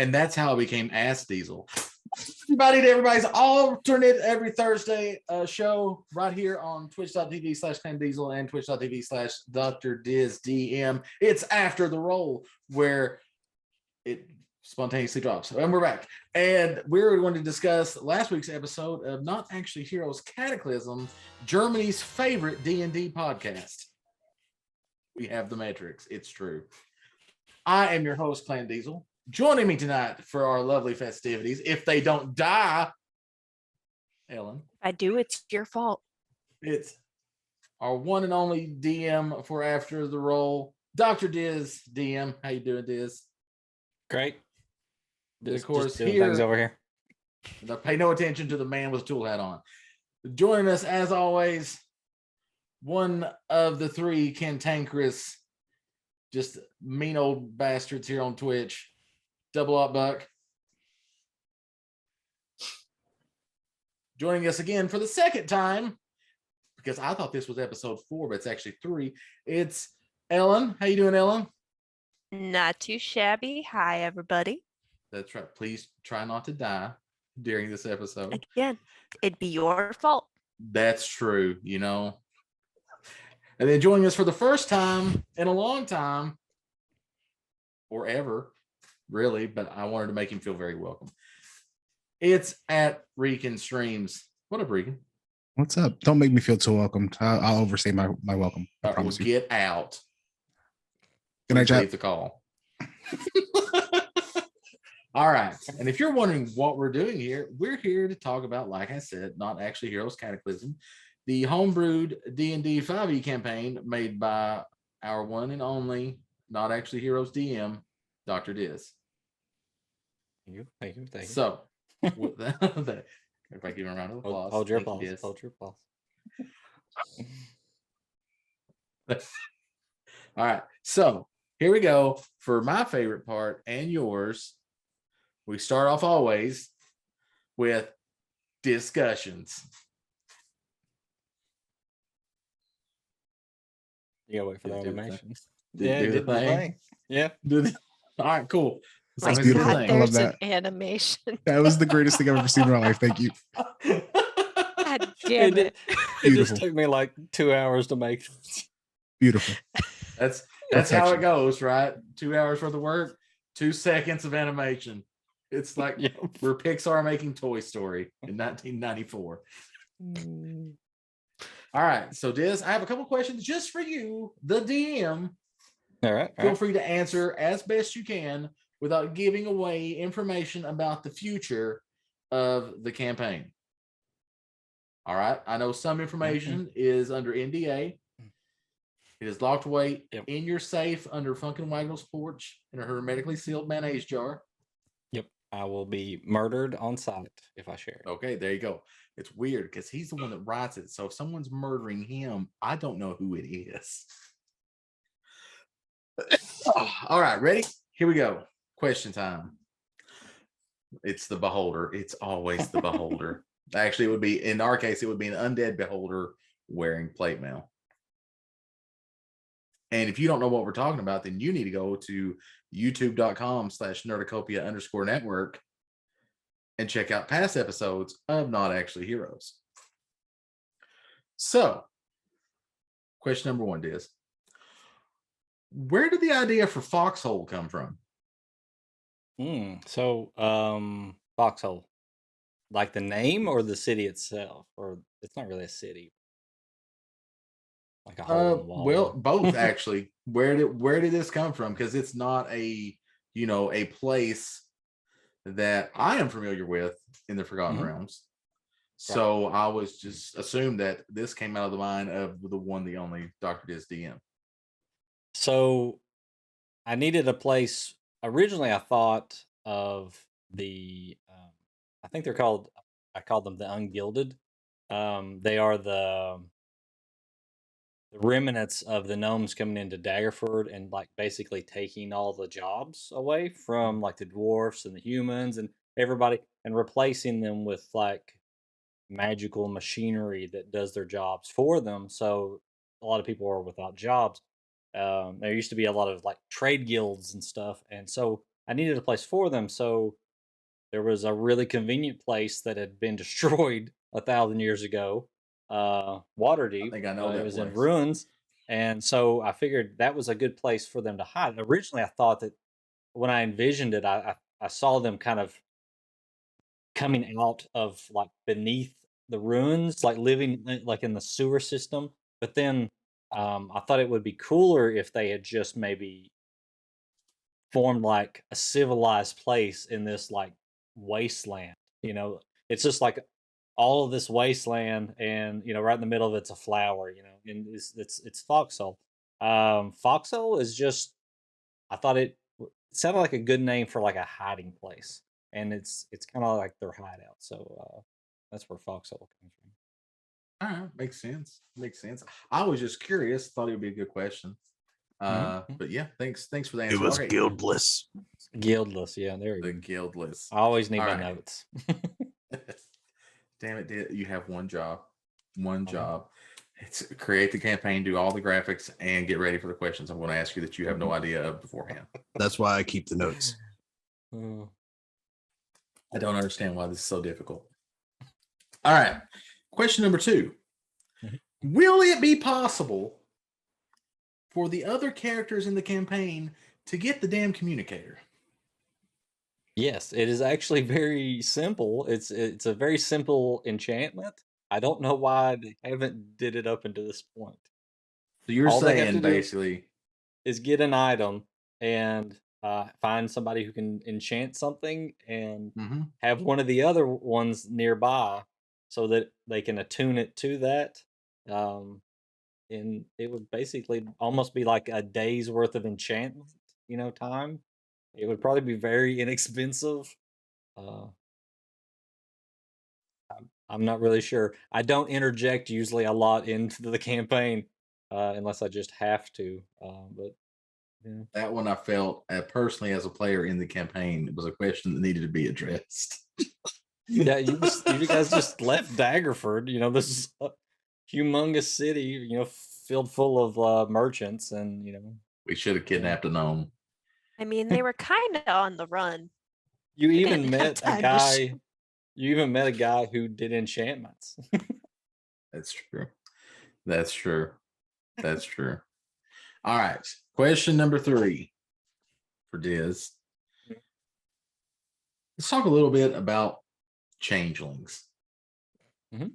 And that's how I became Ass Diesel. Everybody's alternate every Thursday show right here on twitch.tv/ClanDiesel and twitch.tv/DrDizDM. It's After the Roll, where it spontaneously drops. And we're back. And we're going to discuss last week's episode of Not Actually Heroes Cataclysm, Germany's favorite D&D podcast. We have the metrics. It's true. I am your host, Clan Diesel. Joining me tonight for our lovely festivities, if they don't die, Ellen. If I do, it's your fault. It's our one and only DM for After the Roll, Dr. Diz DM. How you doing, Diz? Great. Of course, doing here, things over here. Pay no attention to the man with a tool hat on. Joining us, as always, one of the three cantankerous, just mean old bastards here on Twitch. Double Up Buck. Joining us again for the second time, because I thought this was episode 4, but it's actually 3. It's Ellen. How you doing, Ellen? Not too shabby. Hi, everybody. That's right. Please try not to die during this episode. Again, it'd be your fault. That's true, you know. And then joining us for the first time in a long time, or ever, really, but I wanted to make him feel very welcome. It's at Reekin Streams. What up, Reekin? What's up? Don't make me feel too welcome. I'll overstay my welcome. I promise you. Get out. Good night, chat. Leave the call. All right. And if you're wondering what we're doing here, we're here to talk about, like I said, Not Actually Heroes Cataclysm, the homebrewed D&D 5e campaign made by our one and only Not Actually Heroes DM, Dr. Diz. Thank you. So, with that, everybody give him a round of applause. Hold your applause. Hold your applause. All right. So, here we go for my favorite part and yours. We start off always with discussions. You gotta wait for the animation. Do the thing. Yeah. All right, cool. That's My beautiful. God, I love there's that. an animation. That was the greatest thing I've ever seen in my life. Thank you. God damn it. It just took me like 2 hours to make. Beautiful. That's how it goes, right? 2 hours worth of work, 2 seconds of animation. It's like we're Pixar making Toy Story in 1994. All right, so Diz, I have a couple questions just for you, the DM. All right. Feel free to answer as best you can without giving away information about the future of the campaign. All right. I know some information is under NDA. It is locked away in your safe under Funkin' Waggle's porch in a hermetically sealed mayonnaise jar. Yep. I will be murdered on sight if I share it. Okay, there you go. It's weird because he's the one that writes it. So if someone's murdering him, I don't know who it is. All right, ready? Here we go. Question time. It's the beholder. It's always the beholder. Actually, it would be, in our case, it would be an undead beholder wearing plate mail. And if you don't know what we're talking about, then you need to go to youtube.com/nerdicopia_network and check out past episodes of Not Actually Heroes. So, question number 1, Diz. Where did the idea for Foxhole come from? Foxhole, like the name or the city itself, or it's not really a city, like a hole in the wall. Well, both actually. Where did this come from? Because it's not a place that I am familiar with in the Forgotten Realms. So I was just assumed that this came out of the mind of the one, the only Dr. Diz DM. So I needed a place. Originally, I thought of the, I think I called them the Ungilded. They are the remnants of the gnomes coming into Daggerford and like basically taking all the jobs away from like the dwarfs and the humans and everybody and replacing them with like magical machinery that does their jobs for them. So a lot of people are without jobs. There used to be a lot of like trade guilds and stuff. And so I needed a place for them. So there was a really convenient place that had been destroyed 1,000 years ago, I Waterdeep. think I know It that was in place. ruins, and so I figured that was a good place for them to hide. Originally, I thought that when I envisioned it, I saw them kind of coming out of like beneath the ruins, like living like in the sewer system. But then I thought it would be cooler if they had just maybe formed like a civilized place in this like wasteland. You know, it's just like all of this wasteland, and right in the middle of it's a flower. And it's Foxhole. Foxhole is just I thought it sounded like a good name for like a hiding place, and it's kind of like their hideout. So that's where Foxhole comes from. All right, makes sense. Makes sense. I was just curious. Thought it would be a good question. Mhm. But yeah, thanks for the It answer. was Okay, guildless. Guildless, yeah, there the you go. guildless. I always need All my right. notes. Damn it, you have one job. One Mhm. job. It's create the campaign, do all the graphics, and get ready for the questions I'm going to ask you that you have no idea of beforehand. That's why I keep the notes. Oh. I don't understand why this is so difficult. All right. Question number 2. Mhm. Will it be possible for the other characters in the campaign to get the damn communicator? Yes, it is actually very simple. It's a very simple enchantment. I don't know why they haven't did it up until this point. So you're All they have saying to do basically, is get an item and find somebody who can enchant something and mhm. have one of the other ones nearby so that they can attune it to that. Um, and it would basically almost be like a day's worth of enchantment, time. It would probably be very inexpensive. Uh, I'm not really sure. I don't interject usually a lot into the campaign unless I just have to. But yeah. That one I felt personally as a player in the campaign, it was a question that needed to be addressed. Yeah, you guys just left Daggerford. This is a humongous city. Filled full of merchants, and We should have kidnapped a gnome. I mean, they were kind of on the run. you They even didn't have met a time to guy. You even met a guy who did enchantments. That's true. That's true. That's true. All right. Question number 3 for Diz. Let's talk a little bit about changelings Mhm.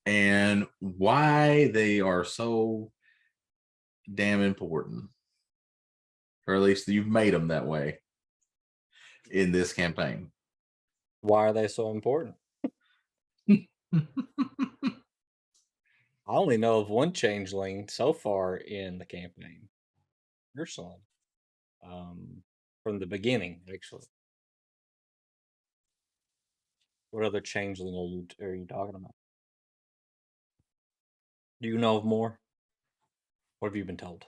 and why they are so damn important, or at least you've made them that way in this campaign. Why are they so important? I only know of one changeling so far in the campaign, Ursula, from the beginning, actually. What other changeling are you talking about? Do you know of more? What have you been told?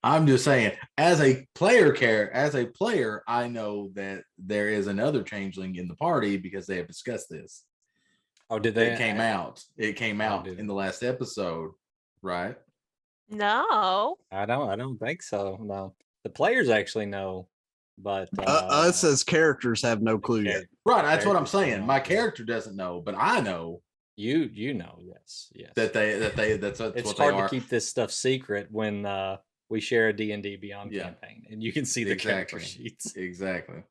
I'm just saying, as a player, I know that there is another changeling in the party because they have discussed this. Oh, did That they? came out. It came out did in it? the last episode, right? No. I don't think so. No, the players actually know, but Us as characters have no clue yet. Right. That's what I'm characters don't saying. know, My yeah. character doesn't know, but I know You know, yes. that's It's what they hard to are. keep this stuff secret when we share a D&D Beyond Yeah. campaign, and you can see the character Exactly. sheets. Exactly.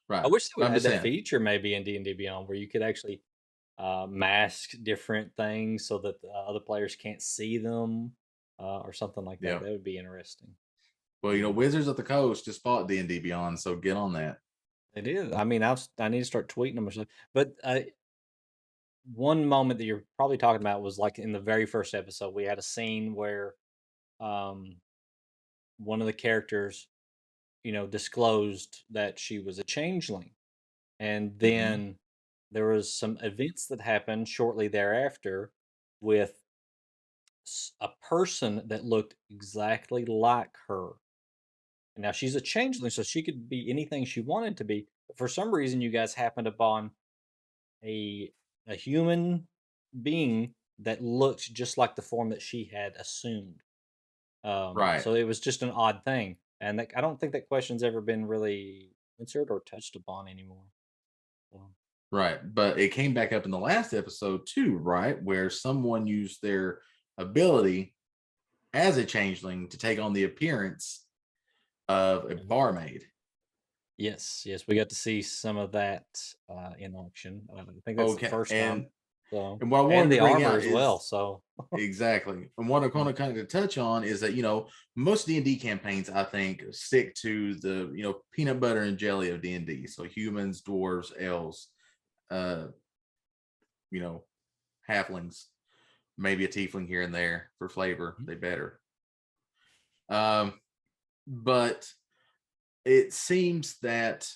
Right. I wish they would I'm add just that saying. feature maybe in D&D Beyond where you could actually mask different things so that the other players can't see them or something like that. Yeah. That would be interesting. Well, Wizards of the Coast just bought D&D Beyond, so get on that. It is. I mean, I need to start tweeting them or something. But one moment that you're probably talking about was like in the very first episode, we had a scene where um, one of the characters, disclosed that she was a changeling. And then there was some events that happened shortly thereafter with a person that looked exactly like her. And now she's a changeling, so she could be anything she wanted to be. But for some reason, you guys happened upon a a human being that looked just like the form that she had assumed. Right. So it was just an odd thing, and I don't think that question's ever been really answered or touched upon anymore. So, Right. But it came back up in the last episode too, right? Where someone used their ability as a changeling to take on the appearance of a barmaid. yes, we got to see some of that in action. I think that's the Okay. first time. So, And what I wanted and to the bring armor out as is well. So, exactly. And what I want to kind of touch on is that, most D&D campaigns, I think, stick to the, peanut butter and jelly of D&D. So humans, dwarves, elves, uh, halflings, maybe a tiefling here and there for flavor. They better. But it seems that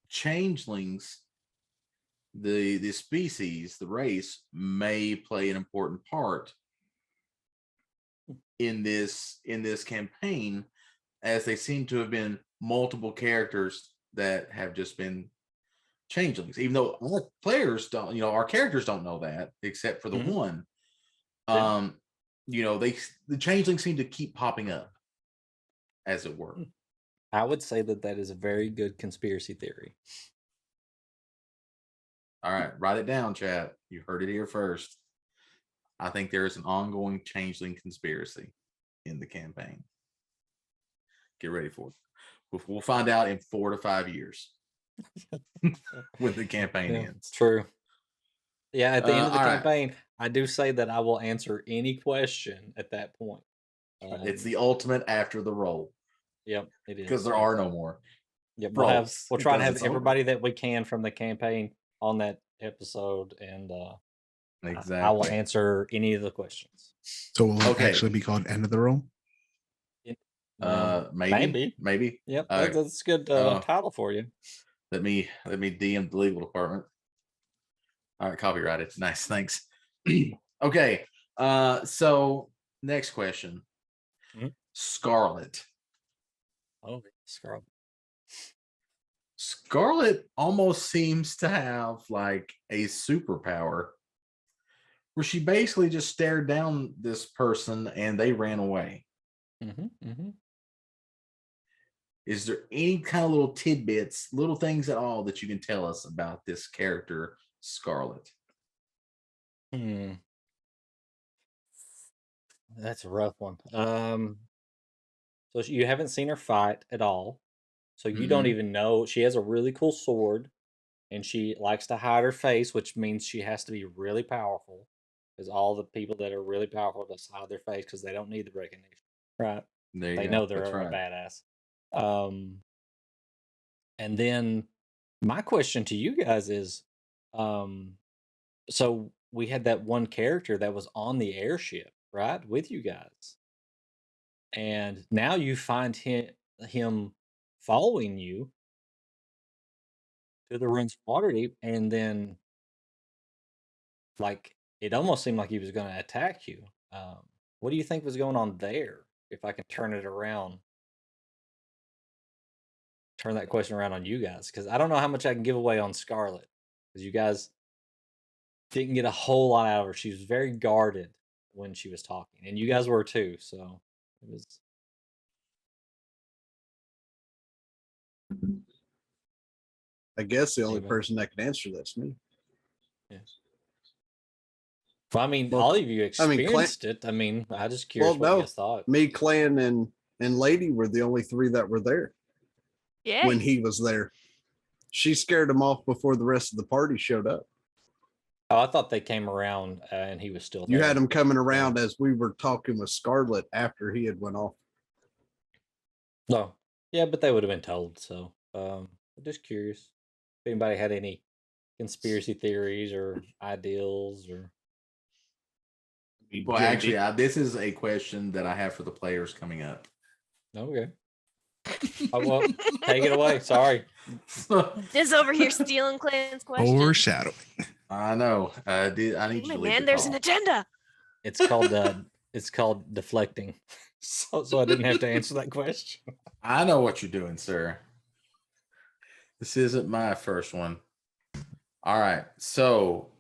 changelings, the species, the race, may play an important part in this campaign, as they seem to have been multiple characters that have just been changelings, even though our players don't, our characters don't know that, except for the one. Yeah. The changelings seem to keep popping up, as it were. I would say that is a very good conspiracy theory. All right, write it down, chat. You heard it here first. I think there is an ongoing changeling conspiracy in the campaign. Get ready for it. We'll find out in 4 to 5 years when the campaign ends. True. Yeah, at the end of the all right. campaign, I do say that I will answer any question at that point. It's the ultimate after the roll, Yep, it is. because there are no more. Yep, rolls, we'll try to because have it's over. everybody that we can from the campaign on that episode, and Exactly. I will answer any of the questions. So will it Okay. actually be called End of the Roll? Maybe. Yep, that's a good title for you. Let me DM the legal department. All right, copyrighted. Nice, thanks. Okay, so next question. Scarlet. Oh, Scarlet. Scarlet almost seems to have like a superpower where she basically just stared down this person and they ran away. Is there any kind of little tidbits, little things at all that you can tell us about this character, Scarlet? That's a rough one. So you haven't seen her fight at all, so you don't even know. She has a really cool sword, and she likes to hide her face, which means she has to be really powerful. Because all the people that are really powerful just hide their face because they don't need the recognition, right? They know they're a badass. And then my question to you guys is, so we had that one character that was on the airship, right, with you guys, and now you find him following you to the Ruins Waterdeep, and then like it almost seemed like he was going to attack you. What do you think was going on there? If I can turn it around, turn that question around on you guys, because I don't know how much I can give away on Scarlet, because you guys didn't get a whole lot out of her. She was very guarded when she was talking, and you guys were too. So it was. I guess the only person that can answer that's me. Yes. Well, I mean, all of you experienced it. I mean, I just curious what you guys thought. Me, Clan, and Lady were the only three that were there. Yeah. When he was there. She scared him off before the rest of the party showed up. Oh, I thought they came around and he was still there. You had him coming around as we were talking with Scarlet after he had went off. No. Yeah, but they would have been told. So I'm just curious if anybody had any conspiracy theories or ideals or. Well, actually, this is a question that I have for the players coming up. Okay. Oh, well, take it away. Sorry. Just over here stealing Clan's question. Overshadowing. I know. I need you to leave the there's call. an agenda. It's called deflecting. So I didn't have to answer that question. I know what you're doing, sir. This isn't my first one. All right. So,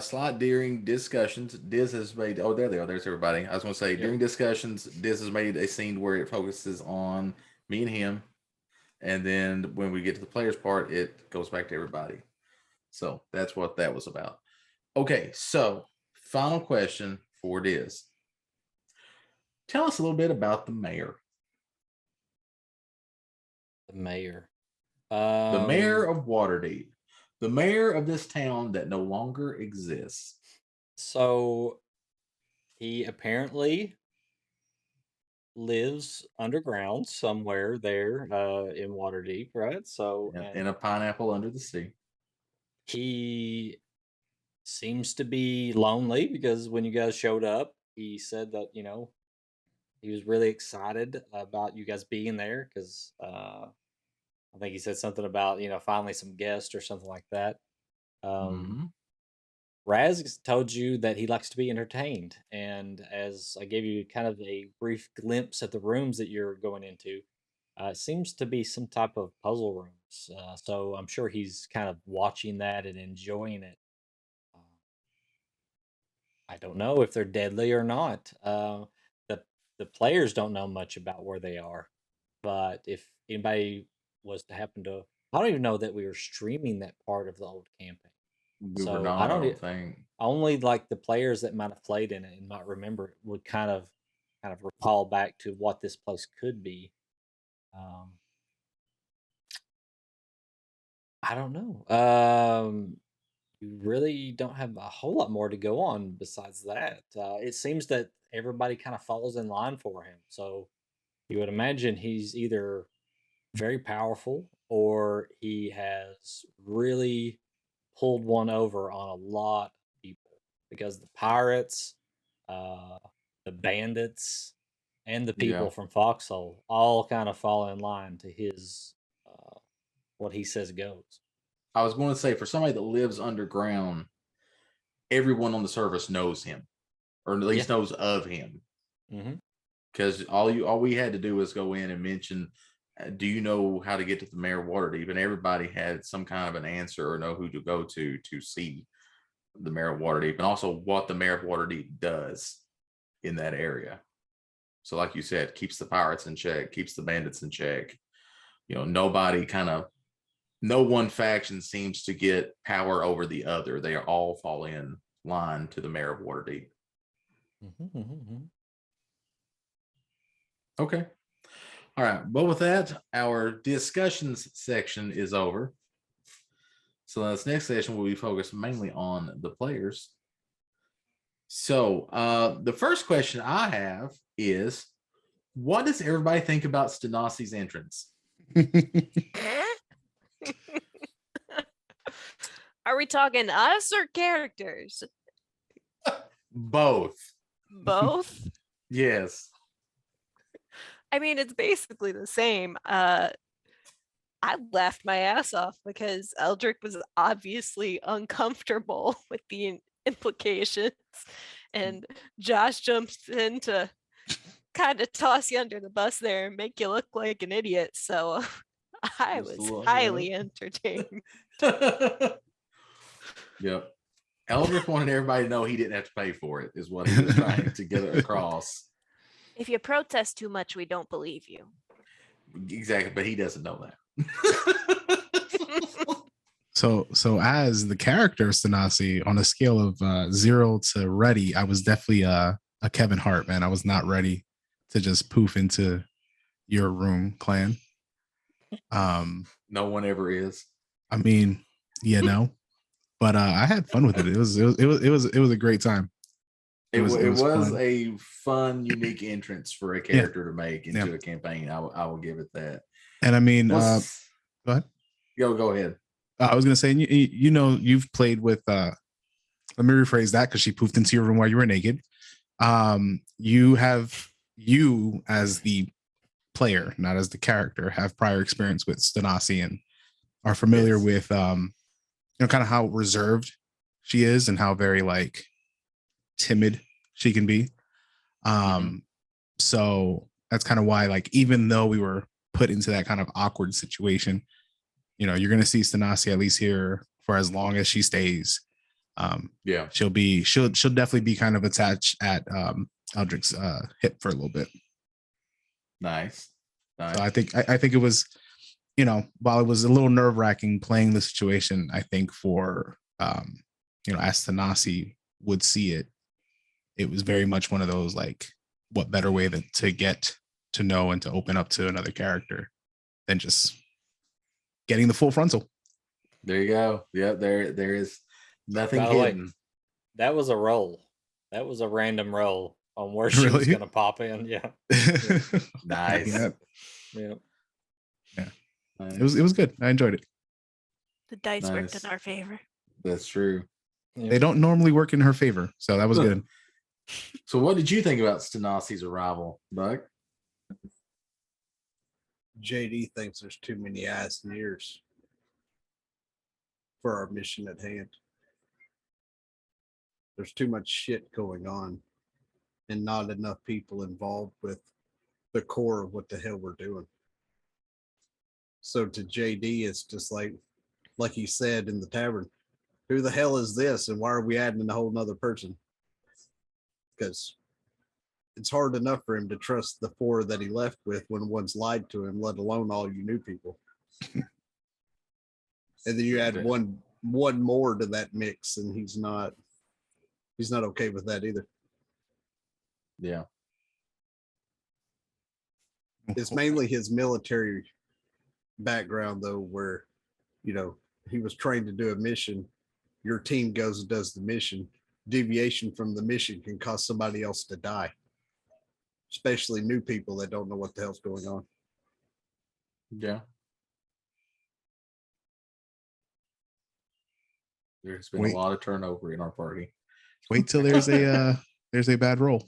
Slot during discussions, Diz has made. Oh, there they are. There's everybody. I was going to say during discussions, Diz has made a scene where it focuses on me and him, and then when we get to the players part, it goes back to everybody. So that's what that was about. Okay, so final question for Diz. Tell us a little bit about the mayor. The mayor. The mayor of Waterdeep. The mayor of this town that no longer exists. So he apparently lives underground somewhere there in Waterdeep, right? So In a pineapple under the sea. he seems to be lonely because when you guys showed up, he said that, he was really excited about you guys being there because I think he said something about, finally some guests or something like that. Mhm. Raz told you that he likes to be entertained. And as I gave you kind of a brief glimpse at the rooms that you're going into, it seems to be some type of puzzle rooms. So I'm sure he's kind of watching that and enjoying it. Uh, I don't know if they're deadly or not. The the players don't know much about where they are, but if anybody was to happen to, I don't even know that we were streaming that part of the old campaign. We were So not, I I don't. don't think. Only like the players that might have played in it and might remember it would kind of recall back to what this place could be. Um, I don't know. You really don't have a whole lot more to go on besides that. It seems that everybody kind of falls in line for him. So you would imagine he's either very powerful or he has really pulled one over on a lot of people because the pirates, uh, the bandits, and the people Yeah. from Foxhole all kind of fall in line to his what he says goes. I was going to say, for somebody that lives underground, everyone on the service knows him, or at least knows of him. Mm-hmm. Because all we had to do was go in and mention, do you know how to get to the mayor of Waterdeep? And everybody had some kind of an answer or know who to go to see the mayor of Waterdeep, and also what the mayor of Waterdeep does in that area. So, like you said, keeps the pirates in check, keeps the bandits in check. No one faction seems to get power over the other. They all fall in line to the mayor of Waterdeep. Mm-hmm, mm-hmm. Okay. All right. But with that, our discussions section is over. So this next session will be focused mainly on the players. So the first question I have is, what does everybody think about Stanasi's entrance? Are we talking us or characters? Both. Both? Yes. I mean, it's basically the same. I laughed my ass off because Eldrick was obviously uncomfortable with the implications, and Josh jumps in to kind of toss you under the bus there and make you look like an idiot. So I Just a was little, highly entertained. Yep. Eldrick wanted everybody to know he didn't have to pay for it, is what he was trying to get across. If you protest too much, we don't believe you. Exactly, but he doesn't know that. So as the character of Stanasi, on a scale of 0 to ready, I was definitely a Kevin Hart, man. I was not ready to just poof into your room, clan. No one ever is. I mean, no, but I had fun with it. It was a great time. It was fun. a fun, unique entrance for a character to make into a campaign. I will give it that. And I mean, go ahead. Go ahead. I was gonna say, you've played with. Let me rephrase that because she poofed into your room while you were naked. You as the player, not as the character, have prior experience with Stanasi and are familiar with kind of how reserved she is and how very like timid she can be. So that's kind of why, like, even though we were put into that kind of awkward situation, you're going to see Stanasi at least here for as long as she stays. Yeah. She'll definitely be kind of attached at Eldrick's hip for a little bit. Nice. So I think it was, while it was a little nerve-wracking playing the situation, I think for as Tanasi would see it, it was very much one of those, like, what better way than to get to know and to open up to another character than just getting the full frontal. There you go. Yeah, there is nothing By the way, hidden. that was a roll. That was a random roll on where she was going to pop in. Yeah. Nice. Yeah. Nice. It was good. I enjoyed it. The dice worked Nice. in our favor. That's true. Yeah. They don't normally work in her favor, so that was good. So what did you think about Stanasi's arrival, Buck? JD thinks there's too many eyes and ears for our mission at hand. There's too much shit going on and not enough people involved with the core of what the hell we're doing. So to JD, it's just like he said in the tavern, who the hell is this and why are we adding a whole nother person? Because it's hard enough for him to trust the 4 that he left with when one's lied to him, let alone all you new people. And then you add one more to that mix, and he's not okay with that either. Yeah. It's mainly his military background, though, where he was trained to do a mission. Your team goes and does the mission. Deviation from the mission can cause somebody else to die, especially new people that don't know what the hell's going on. Yeah. There's been Wait. a lot of turnover in our party. Wait till there's a bad roll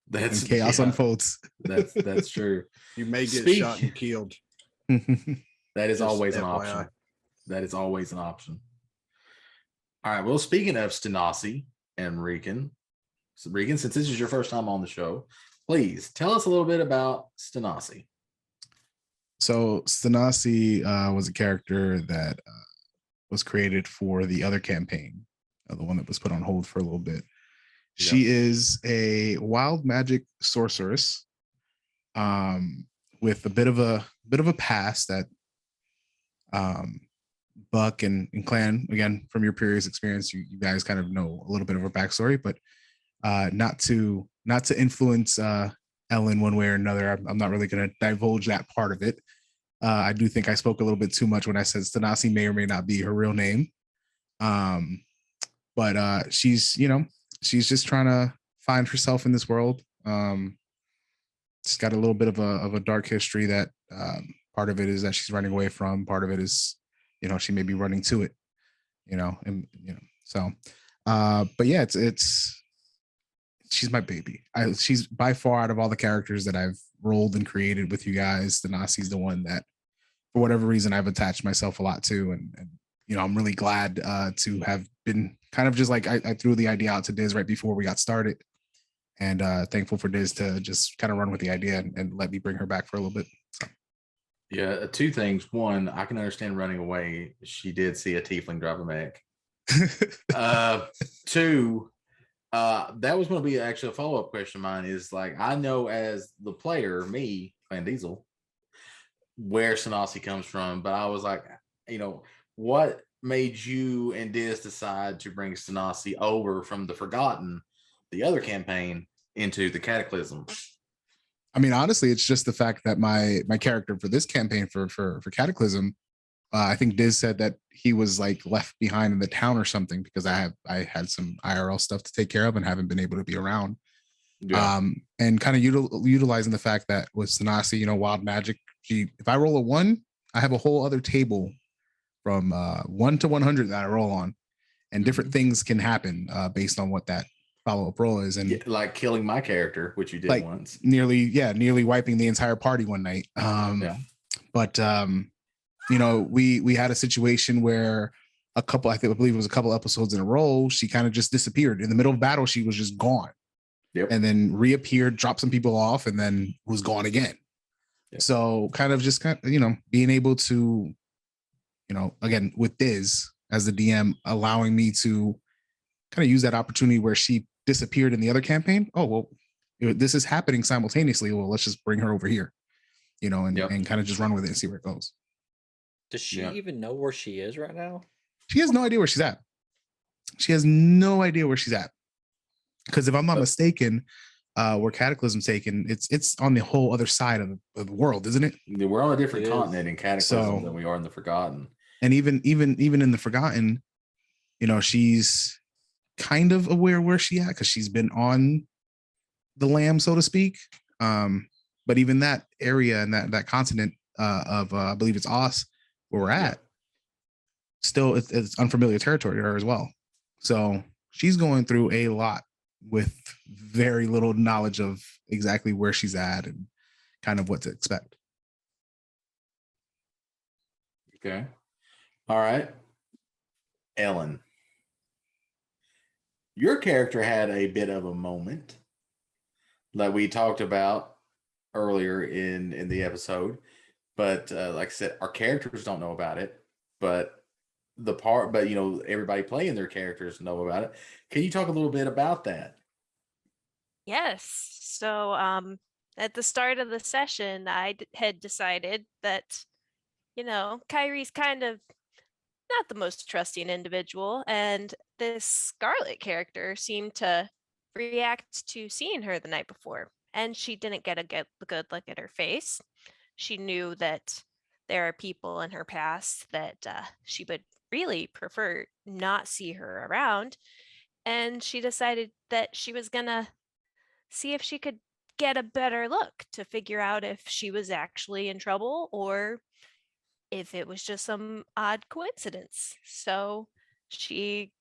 That's and chaos unfolds. That's true. You may get shot and killed. That is Just always an FYI. option. That is always an option. All right. Well, speaking of Stanasi and Regan, since this is your first time on the show, please tell us a little bit about Stanasi. So Stanasi was a character that was created for the other campaign, the one that was put on hold for a little bit. Yeah. She is a wild magic sorceress with a bit of a past that Buck and Clan, again, from your previous experience, you guys kind of know a little bit of her backstory, but not to influence Ellen one way or another. I'm not really going to divulge that part of it. I do think I spoke a little bit too much when I said Stanasi may or may not be her real name. But she's just trying to find herself in this world. She's got a little bit of a dark history that part of it is that she's running away from. Part of it is, she may be running to it, so, but yeah, it's she's my baby. She's by far out of all the characters that I've rolled and created with you guys, Stanasi's the one that, for whatever reason, I've attached myself a lot to. And I'm really glad to have been kind of just like, I threw the idea out to Diz right before we got started, and thankful for Diz to just kind of run with the idea and let me bring her back for a little bit. So. Yeah, 2 things. One, I can understand running away. She did see a tiefling drive a mech. 2, that was going to be actually a follow-up question of mine, is like, I know as the player, me, Van Diesel, where Stanasi comes from, but I was like, what made you and Diz decide to bring Stanasi over from the Forgotten, the other campaign, into the Cataclysm? I mean, honestly, it's just the fact that my character for this campaign for Cataclysm, I think Diz said that he was like left behind in the town or something because I had some IRL stuff to take care of and haven't been able to be around. Yeah. And kind of utilizing the fact that with Stanasi, wild magic, if I roll a 1, I have a whole other table from 1 to 100 that I roll on, and different things can happen based on what that follow-up roll is. And like killing my character, which you did once, nearly wiping the entire party one night. But we had a situation where I believe it was a couple episodes in a row, she kind of just disappeared in the middle of battle. She was just gone. Yep. And then reappeared, dropped some people off, and then was gone again. Yep. So being able to, again, with Diz as the DM, allowing me to kind of use that opportunity where she disappeared in the other campaign. Oh, well, this is happening simultaneously. Well, let's just bring her over here, and kind of just run with it and see where it goes. Does she even know where she is right now? She has no idea where she's at. She has no idea where she's at. Because if I'm not mistaken, where Cataclysm's taken, it's on the whole other side of the world, isn't it? We're on a different continent in Cataclysm than we are in the Forgotten. And even in the Forgotten, she's kind of aware where she at because she's been on the lam, so to speak. But even that area and that continent of I believe it's Oz, where we're at, still it's unfamiliar territory to her as well. So she's going through a lot with very little knowledge of exactly where she's at and kind of what to expect. Okay. All right. Ellen, your character had a bit of a moment that we talked about earlier in the episode, but like I said, our characters don't know about it, but everybody playing their characters know about it. Can you talk a little bit about that? Yes. So at the start of the session, I had decided that, Kyrie's kind of not the most trusting individual, and this Scarlet character seemed to react to seeing her the night before, and she didn't get a good look at her face. She knew that there are people in her past that she would really prefer not see her around, and she decided that she was gonna see if she could get a better look to figure out if she was actually in trouble or if it was just some odd coincidence. So she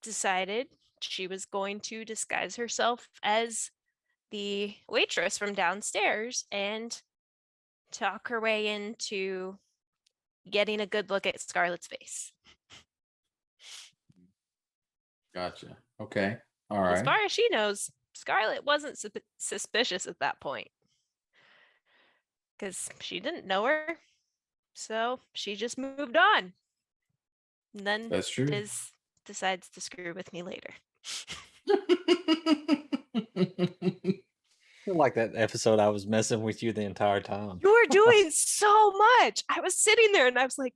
decided she was going to disguise herself as the waitress from downstairs and talk her way into getting a good look at Scarlett's face. Gotcha. Okay. All As right. far as she knows, Scarlett wasn't suspicious at that point because she didn't know her. So she just moved on. And then That's true. Diz decides to screw with me later. I feel like that episode I was messing with you the entire time. You were doing so much. I was sitting there and I was like,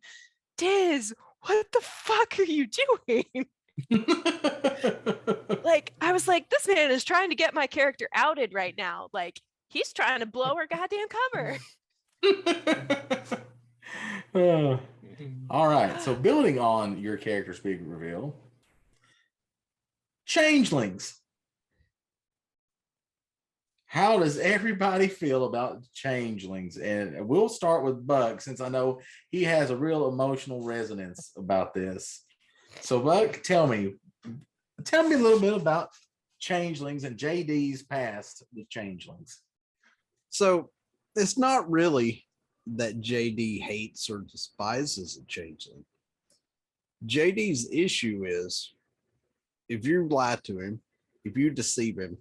Diz, what the fuck are you doing? Like, I was like, this man is trying to get my character outed right now. Like, he's trying to blow her goddamn cover. All right. So building on your character's big reveal, changelings. How does everybody feel about changelings? And we'll start with Buck, since I know he has a real emotional resonance about this. So Buck, tell me a little bit about changelings and JD's past with changelings. So it's not really that JD hates or despises a changeling. JD's issue is if you lie to him, if you deceive him,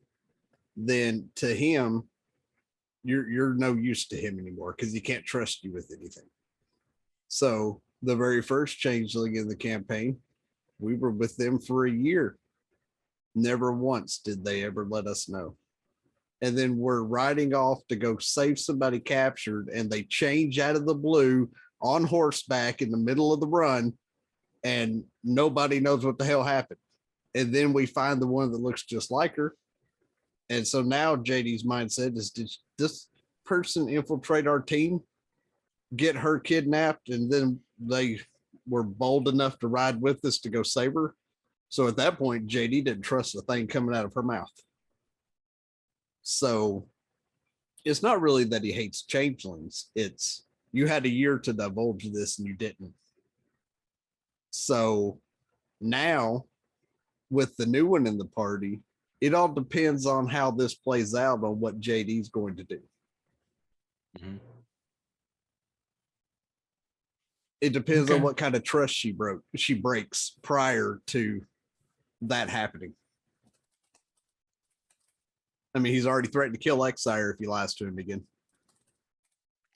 then to him, you're no use to him anymore because he can't trust you with anything. So the very first changeling in the campaign, we were with them for a year. Never once did they ever let us know. And then we're riding off to go save somebody captured, and they change out of the blue on horseback in the middle of the run, and nobody knows what the hell happened. And then we find the one that looks just like her. And so now JD's mindset is, did this person infiltrate our team, get her kidnapped, and then they were bold enough to ride with us to go save her? So at that point, JD didn't trust the thing coming out of her mouth. So it's not really that he hates changelings. It's you had a year to divulge this and you didn't. So now with the new one in the party, it all depends on how this plays out on what JD's going to do. Mm-hmm. It depends on what kind of trust she breaks prior to that happening. I mean, he's already threatened to kill Exire if he lies to him again.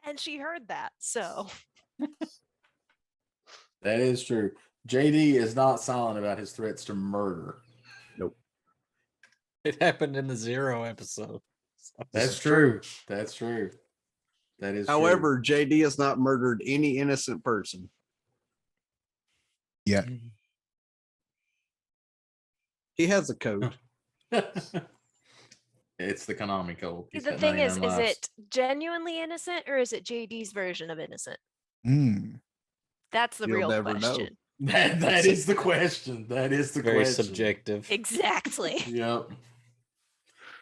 And she heard that, so. That is true. JD is not silent about his threats to murder. It happened in the 0 episode. That's true. That's true. That is However, JD has not murdered any innocent person. Yeah. He has a code. true. It's the Konami code. He's The got thing is 99 lives. it genuinely innocent or is it JD's version of innocent? Mm. That's the You'll real never know. question. That is the question. That is the Very question. subjective. Exactly. Yep.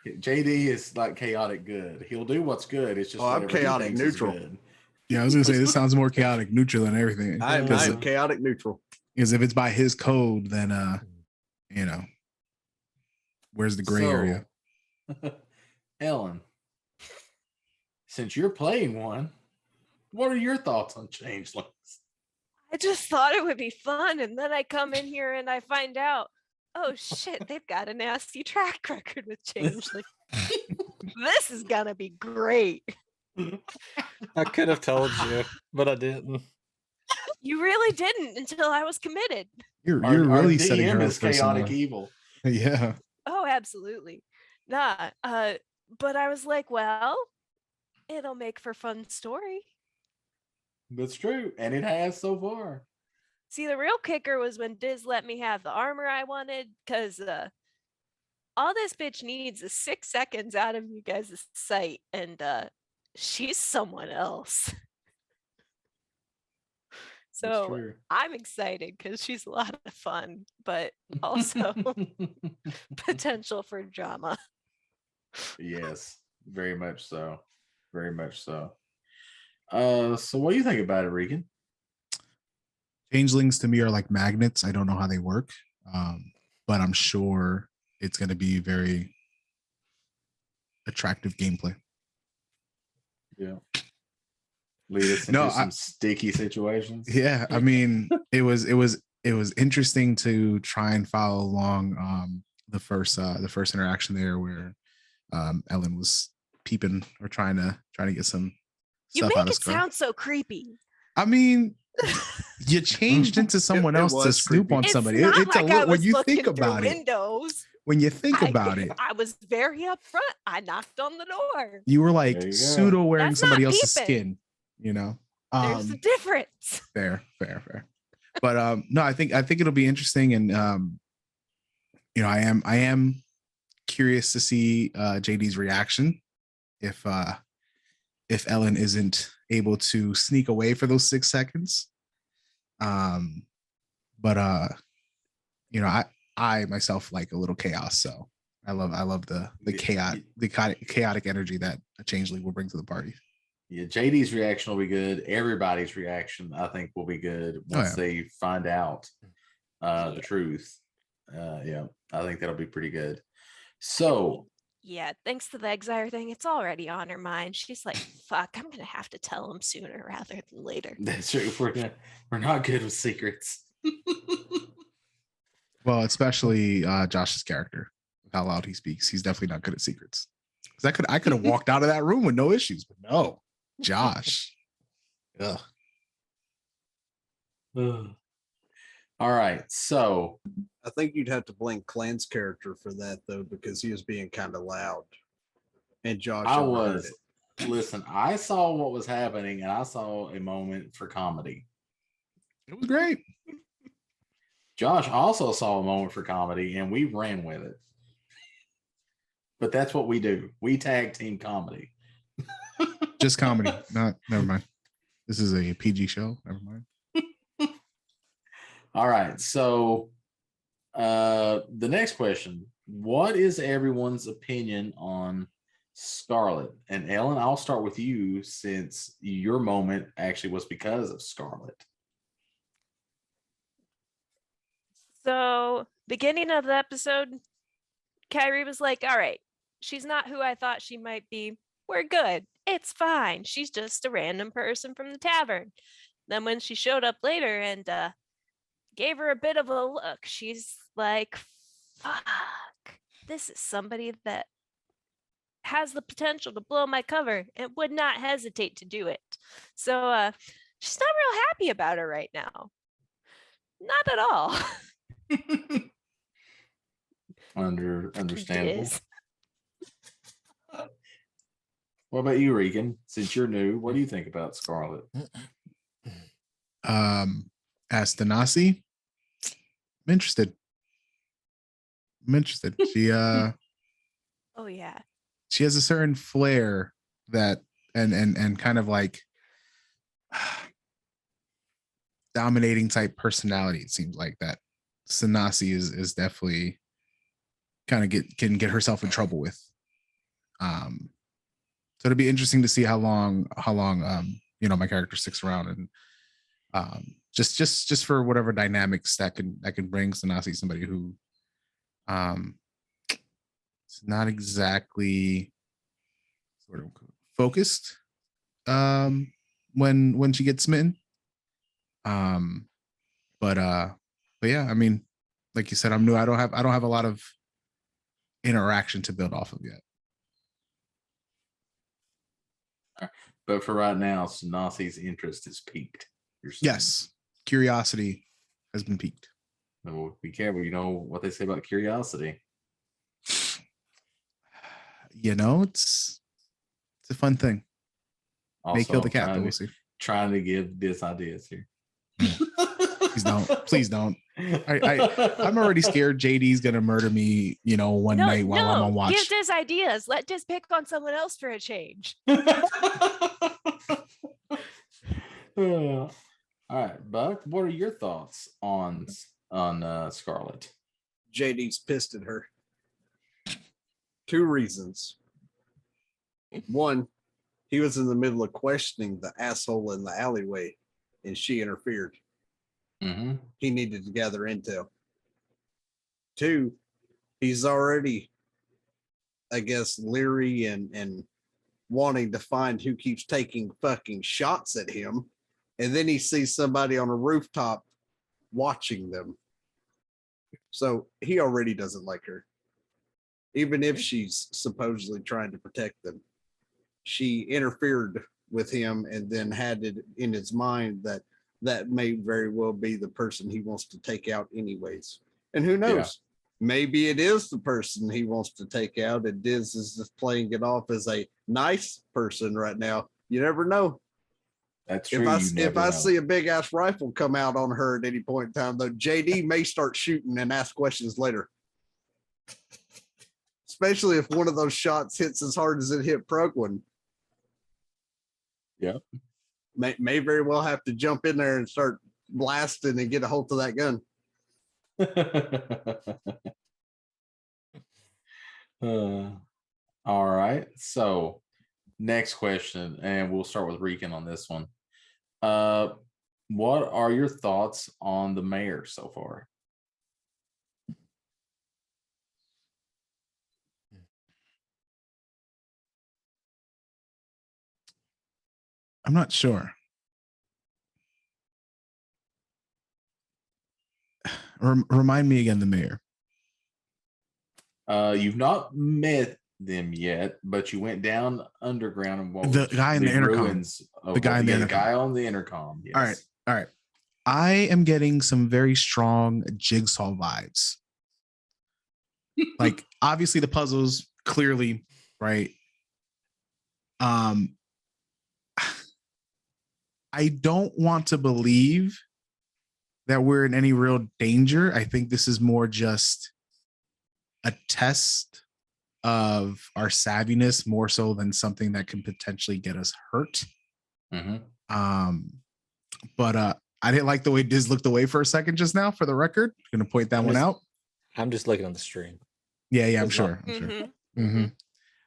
JD is like chaotic good. He'll do what's good. It's just Oh, I'm whatever he chaotic thinks is neutral. good. Yeah, I was gonna say this sounds more chaotic neutral than everything. I'm Because chaotic neutral. if it's by his code, then you know, where's the gray area? Ellen, since you're playing one, what are your thoughts on Changelings? I just thought it would be fun, and then I come in here and I find out, oh shit, they've got a nasty track record with Changeling. This is gonna be great. I could have told you, but I didn't. You really didn't until I was committed. You're Our really setting DM her is up for chaotic some, evil. yeah. Oh, absolutely. Nah. But I was like, well, it'll make for fun story. That's true, and it has so far. See, the real kicker was when Diz let me have the armor I wanted, because all this bitch needs is 6 seconds out of you guys' sight, and she's someone else. That's So true. I'm excited because she's a lot of fun, but also potential for drama. Yes, very much so. Very much so. So what do you think about it, Regan? Changelings to me are like magnets. I don't know how they work, but I'm sure it's going to be very attractive gameplay. Yeah. Lead us into some sticky situations. Yeah, I mean, it was interesting to try and follow along the first interaction there where Ellen was peeping or trying to get some You stuff out make of it Scar. sound so creepy. I mean, you changed into someone It else to was snoop creepy. on It's somebody. not It's like a I little when was you looking think through about it. windows. When you think about it, I was very upfront. I knocked on the door. you were There like you go. pseudo wearing That's somebody not else's peeping. skin, you know. There's a difference. Fair. But no, I think it'll be interesting, and you know, I am curious to see JD's reaction if Ellen isn't able to sneak away for those 6 seconds. But you know, I myself like a little chaos, so I love the chaotic energy that a changeling will bring to the party. Yeah, JD's reaction will be good. Everybody's reaction, I think, will be good once they find out the truth. Yeah, I think that'll be pretty good. So, yeah, thanks to the Exire thing, it's already on her mind. She's like, fuck, I'm gonna have to tell him sooner rather than later. that's true. We're not good with secrets. Well, especially Josh's character, how loud he speaks. He's definitely not good at secrets. Because I could have walked out of that room with no issues, but no, Josh. Ugh. All right, so I think you'd have to blame Clan's character for that though, because he was being kind of loud. And Josh overheard it. Listen, I saw what was happening and I saw a moment for comedy. It was great. Josh also saw a moment for comedy and we ran with it. But that's what we do. We tag team comedy. Just comedy. Never mind. This is a PG show. Never mind. All right. So the next question. What is everyone's opinion on Scarlet? And Ellen, I'll start with you since your moment actually was because of Scarlet. So, beginning of the episode, Kyrie was like, all right, she's not who I thought she might be. We're good. It's fine. She's just a random person from the tavern. Then when she showed up later and gave her a bit of a look, she's like, fuck, this is somebody that has the potential to blow my cover and would not hesitate to do it. So she's not real happy about her right now. Not at all. Understandable. Diz. What about you, Regan? Since you're new, what do you think about Scarlet? As Stanasi, I'm interested. She Oh yeah. she has a certain flair that and kind of like dominating type personality. It seems like that Sanasi is definitely kind of can get herself in trouble with. So it'll be interesting to see how long my character sticks around, and just for whatever dynamics that can bring Sanasi, somebody who it's not exactly sort of focused when she gets smitten. But yeah, I mean, like you said, I'm new. I don't have a lot of interaction to build off of yet. But for right now, Sanasi's interest is peaked. You're saying. Yes, curiosity has been piqued. Well, be careful. You know what they say about curiosity. It's a fun thing. Also, May kill the cat, but we'll see. Trying to give Diz ideas here. Please don't. I'm already scared JD's gonna murder me, one night while I'm on watch. Give Diz ideas. Let Diz pick on someone else for a change. All right, Buck. What are your thoughts on Scarlet? JD's pissed at her. 2 reasons. One, he was in the middle of questioning the asshole in the alleyway, and she interfered. Mm-hmm. He needed to gather intel. 2, he's already, I guess, leery and wanting to find who keeps taking fucking shots at him. And then he sees somebody on a rooftop watching them. So he already doesn't like her. Even if she's supposedly trying to protect them. She interfered with him and then had it in his mind that may very well be the person he wants to take out anyways. And who knows? Yeah. Maybe it is the person he wants to take out, and Diz is just playing it off as a nice person right now. You never know. That's true. If I see a big ass rifle come out on her at any point in time, though, JD may start shooting and ask questions later. Especially if one of those shots hits as hard as it hit Progwin. Yeah. May very well have to jump in there and start blasting and get a hold of that gun. All right. So next question, and we'll start with Regan on this one. What are your thoughts on the mayor so far? I'm not sure. Remind me again, the mayor. You've not met them yet, but you went down underground and the guy in the intercom. The guy in the intercom. Guy on the intercom. Yes. All right. I am getting some very strong Jigsaw vibes. Like, obviously the puzzles clearly, right? I don't want to believe that we're in any real danger. I think this is more just a test of our savviness, more so than something that can potentially get us hurt. Mm-hmm. But I didn't like the way Diz looked away for a second just now, for the record. I'm going to point that one out. I'm just looking on the stream. Yeah, I'm sure. Mm-hmm.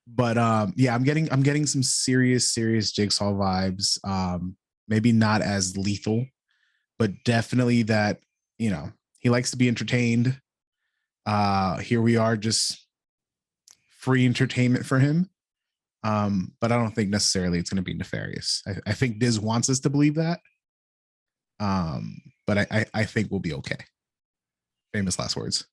But yeah, I'm getting some serious Jigsaw vibes. Maybe not as lethal, but definitely that, he likes to be entertained. Here we are, just free entertainment for him. But I don't think necessarily it's going to be nefarious. I think Diz wants us to believe that. But I think we'll be okay. Famous last words.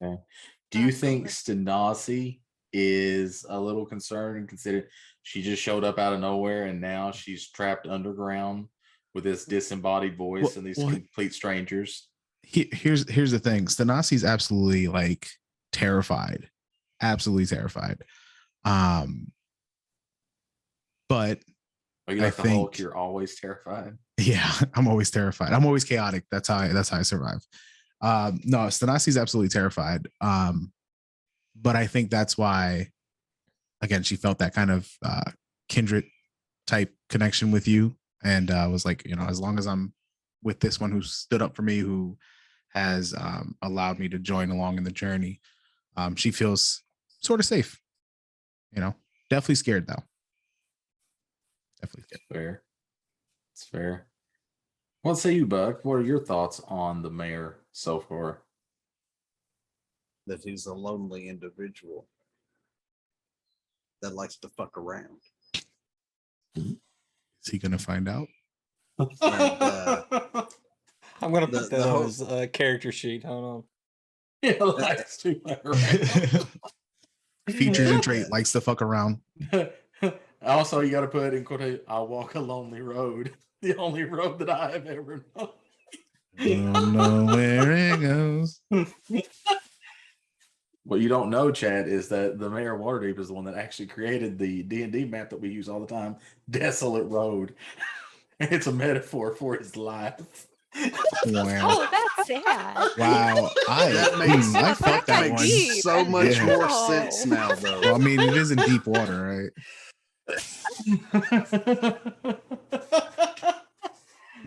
Okay. Do you think Stanasi is a little concerned, considering she just showed up out of nowhere and now she's trapped underground with this disembodied voice and these complete strangers? here's the thing. Stanasi's absolutely like terrified, absolutely terrified. But Are you I like the Hulk? think You're always terrified. yeah, I'm always terrified. I'm always chaotic. That's how I survive. No, Stanasi's absolutely terrified. But I think that's why, again, she felt that kind of kindred type connection with you, and was like, you know, as long as I'm with this one who stood up for me, who has allowed me to join along in the journey, she feels sort of safe. You know, definitely scared though. Definitely scared. Fair. It's fair. What say you, Buck? What are your thoughts on the mayor so far? That he's a lonely individual that likes to fuck around. Is he gonna find out? And, I'm gonna the- put the that on whole- his character sheet. Hold on. Yeah, likes to fuck around. Features and trait, likes to fuck around. Also, you got to put in quotation, "I walk a lonely road, the only road that I have ever known." Don't know where it goes. What you don't know, Chad, is that the mayor of Waterdeep is the one that actually created the D&D map that we use all the time, Desolate Road. It's a metaphor for his life. Wow. Oh, that's sad. Wow. That makes- I felt that That's one. deep. so much Yeah. more Oh. sense now, though. Well, I mean, it is in deep water,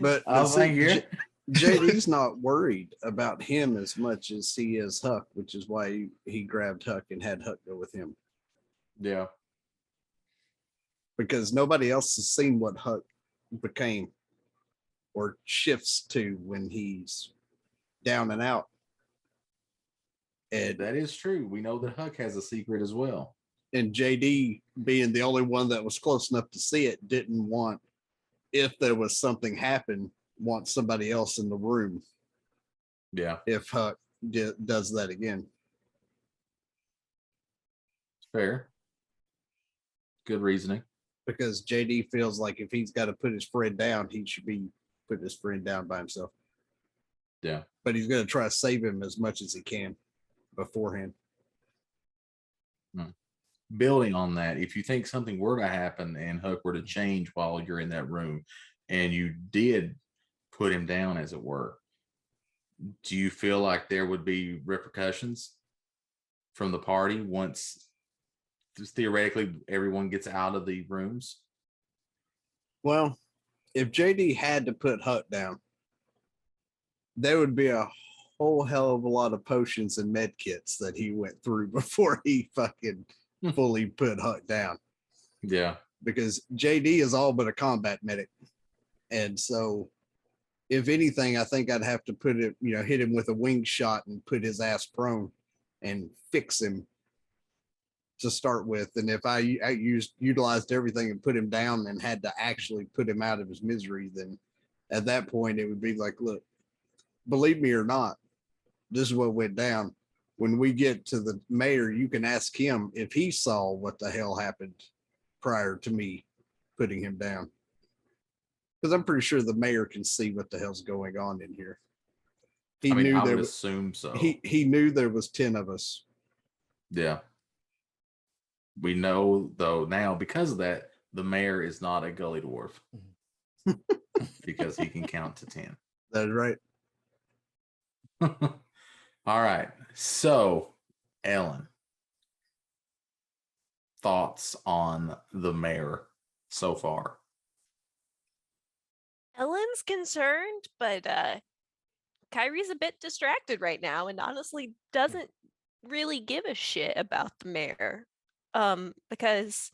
But I see, think here. JD's not worried about him as much as he is Huck, which is why he grabbed Huck and had Huck go with him. Yeah. Because nobody else has seen what Huck became or shifts to when he's down and out. And That is true. We know that Huck has a secret as well. and JD, being the only one that was close enough to see it, didn't want, if there was something happen, want somebody else in the room Yeah, if Huck does that again. fair. Good reasoning. Because JD feels like if he's got to put his friend down, he should be putting his friend down by himself. Yeah. But he's going to try to save him as much as he can beforehand. Building on that, if you think something were to happen and Huck were to change while you're in that room and you did put him down, as it were, do you feel like there would be repercussions from the party once theoretically everyone gets out of the rooms? Well, if JD had to put Huck down, there would be a whole hell of a lot of potions and med kits that he went through before he fucking fully put Huck down. Yeah. Because JD is all but a combat medic. And so if anything, I think I'd have to put it, hit him with a wing shot and put his ass prone and fix him to start with. And if I utilized everything and put him down and had to actually put him out of his misery, then at that point it would be like, look, believe me or not, this is what went down. When we get to the mayor, you can ask him if he saw what the hell happened prior to me putting him down. Because I'm pretty sure the mayor can see what the hell's going on in here. I would assume so. He knew there was 10 of us. Yeah. We know, though, now because of that, the mayor is not a gully dwarf because he can count to 10. That's right. All right. So, Ellen, thoughts on the mayor so far? Ellen's concerned, but Kyrie's a bit distracted right now and honestly doesn't really give a shit about the mayor. Because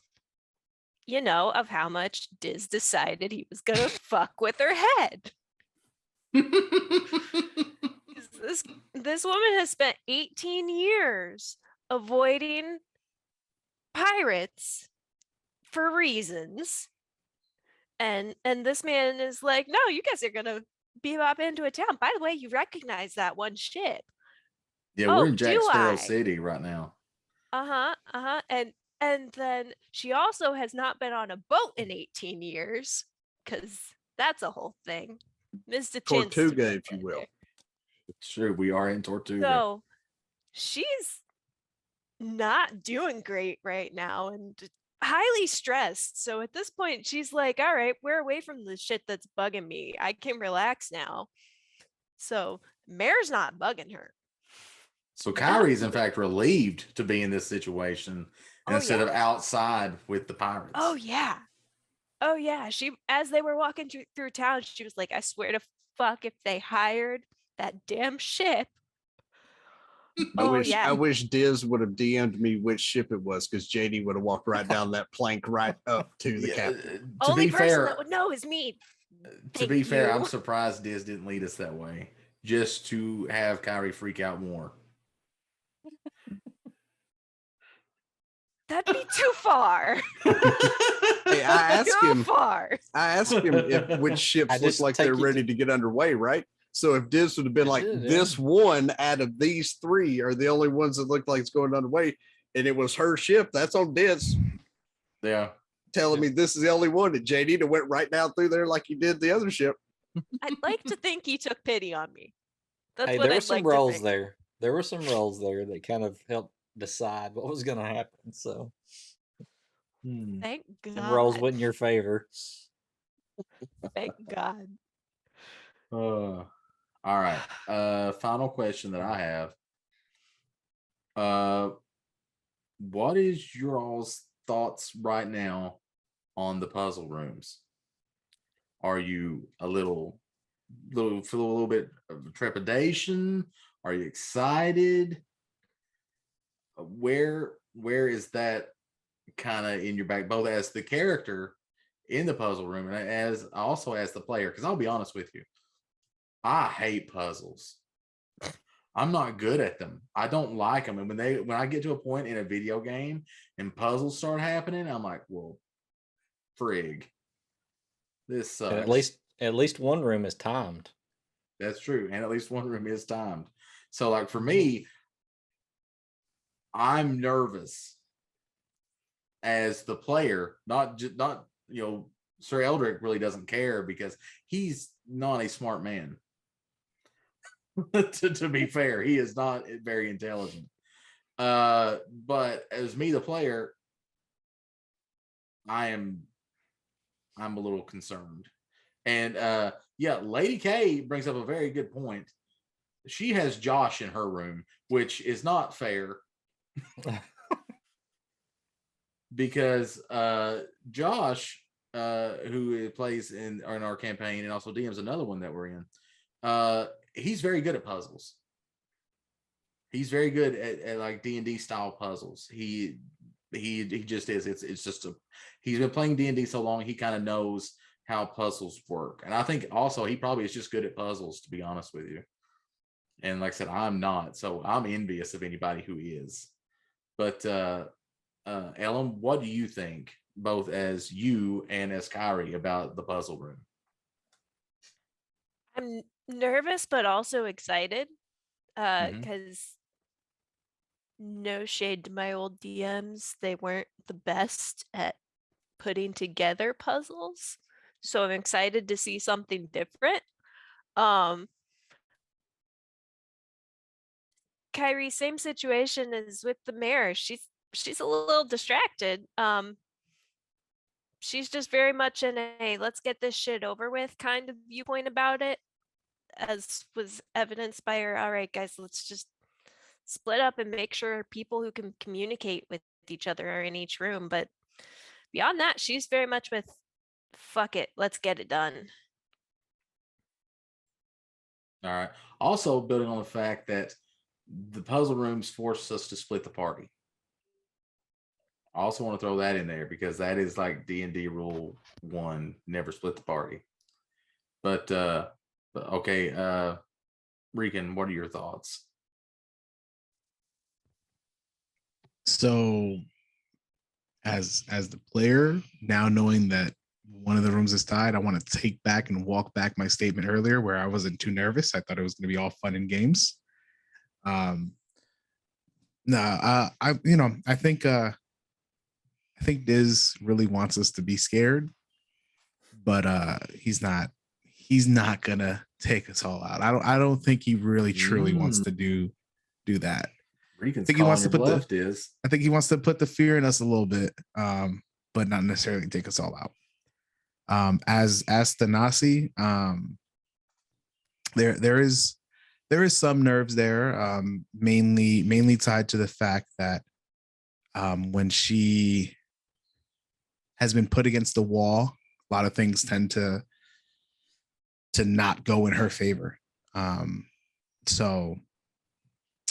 of how much Diz decided he was gonna fuck with her head. 'Cause this woman has spent 18 years avoiding pirates for reasons. And this man is like, no, you guys are gonna bebop into a town. By the way, you recognize that one ship. Yeah, we're in do Jack Sparrow I? City right now. And then she also has not been on a boat in 18 years, because that's a whole thing. Mr. Tortuga, if you will. It's true. We are in Tortuga. So she's not doing great right now and highly stressed. So at this point, she's like, all right, we're away from the shit that's bugging me. I can relax now. So Mare's not bugging her. So Kyrie's in fact relieved to be in this situation Oh, instead of yeah. outside with the pirates. Oh, yeah. Oh, yeah. She, as they were walking through town, she was like, I swear to fuck, if they hired that damn ship. I wish Diz would have DM'd me which ship it was, because JD would have walked right down that plank right up to the captain. To Only be person fair, that would know is me. to be fair, I'm you. surprised Diz didn't lead us that way, just to have Kyrie freak out more. That'd be too far. Hey, I Too far. asked him if which ships I look just like take they're you ready to get underway, right? So if Diz would have been I like, did, yeah. this one out of these three are the only ones that look like it's going underway, and it was her ship, that's on Diz Yeah. telling me this is the only one. And JD went right down through there like he did the other ship. I'd like to think he took pity on me. That's Hey, what there were I'd some like to roles think. there. There were some roles there that kind of helped decide what was going to happen. So Thank some roles God. went in your favor. Thank God. All right. Final question that I have. What is your all's thoughts right now on the puzzle rooms? Are you feel a little bit of trepidation? Are you excited? Where is that kind of in your back, both as the character in the puzzle room and as also as the player? Because I'll be honest with you, I hate puzzles. I'm not good at them. I don't like them. And when I get to a point in a video game and puzzles start happening, I'm like, well, frig. This sucks. And at least one room is timed. That's true. And at least one room is timed. So like for me, I'm nervous as the player, not Sir Eldrick really doesn't care because he's not a smart man. to be fair, he is not very intelligent. But as me, the player, I'm a little concerned. And Lady K brings up a very good point. She has Josh in her room, which is not fair. Because Josh, who plays in our campaign and also DM's another one that we're in, he's very good at puzzles. He's very good at like D&D style puzzles. He just is. It's just he's been playing D&D so long, he kind of knows how puzzles work. And I think also he probably is just good at puzzles, to be honest with you. And like I said, I'm not, so I'm envious of anybody who is. But Ellen, what do you think, both as you and as Kyrie, about the puzzle room? I'm nervous, but also excited because no shade to my old DMs, they weren't the best at putting together puzzles. So I'm excited to see something different. Kyrie, same situation as with the mayor. She's a little distracted. She's just very much in a let's get this shit over with kind of viewpoint about it, as was evidenced by her, all right, guys, let's just split up and make sure people who can communicate with each other are in each room. But beyond that, she's very much with fuck it, let's get it done. All right. Also, building on the fact that the puzzle rooms force us to split the party. I also want to throw that in there because that is like D&D rule 1, never split the party. But okay, Regan, what are your thoughts? So as the player, now knowing that one of the rooms is tied, I want to take back and walk back my statement earlier where I wasn't too nervous. I thought it was going to be all fun and games. I think Diz really wants us to be scared, but he's not gonna take us all out. I don't think he really truly wants to do that. Regan's I think he calling wants your to put bluff, the Diz. I think he wants to put the fear in us a little bit, but not necessarily take us all out. As Stanasi, there is some nerves there, mainly tied to the fact that when she has been put against the wall, a lot of things tend to not go in her favor. So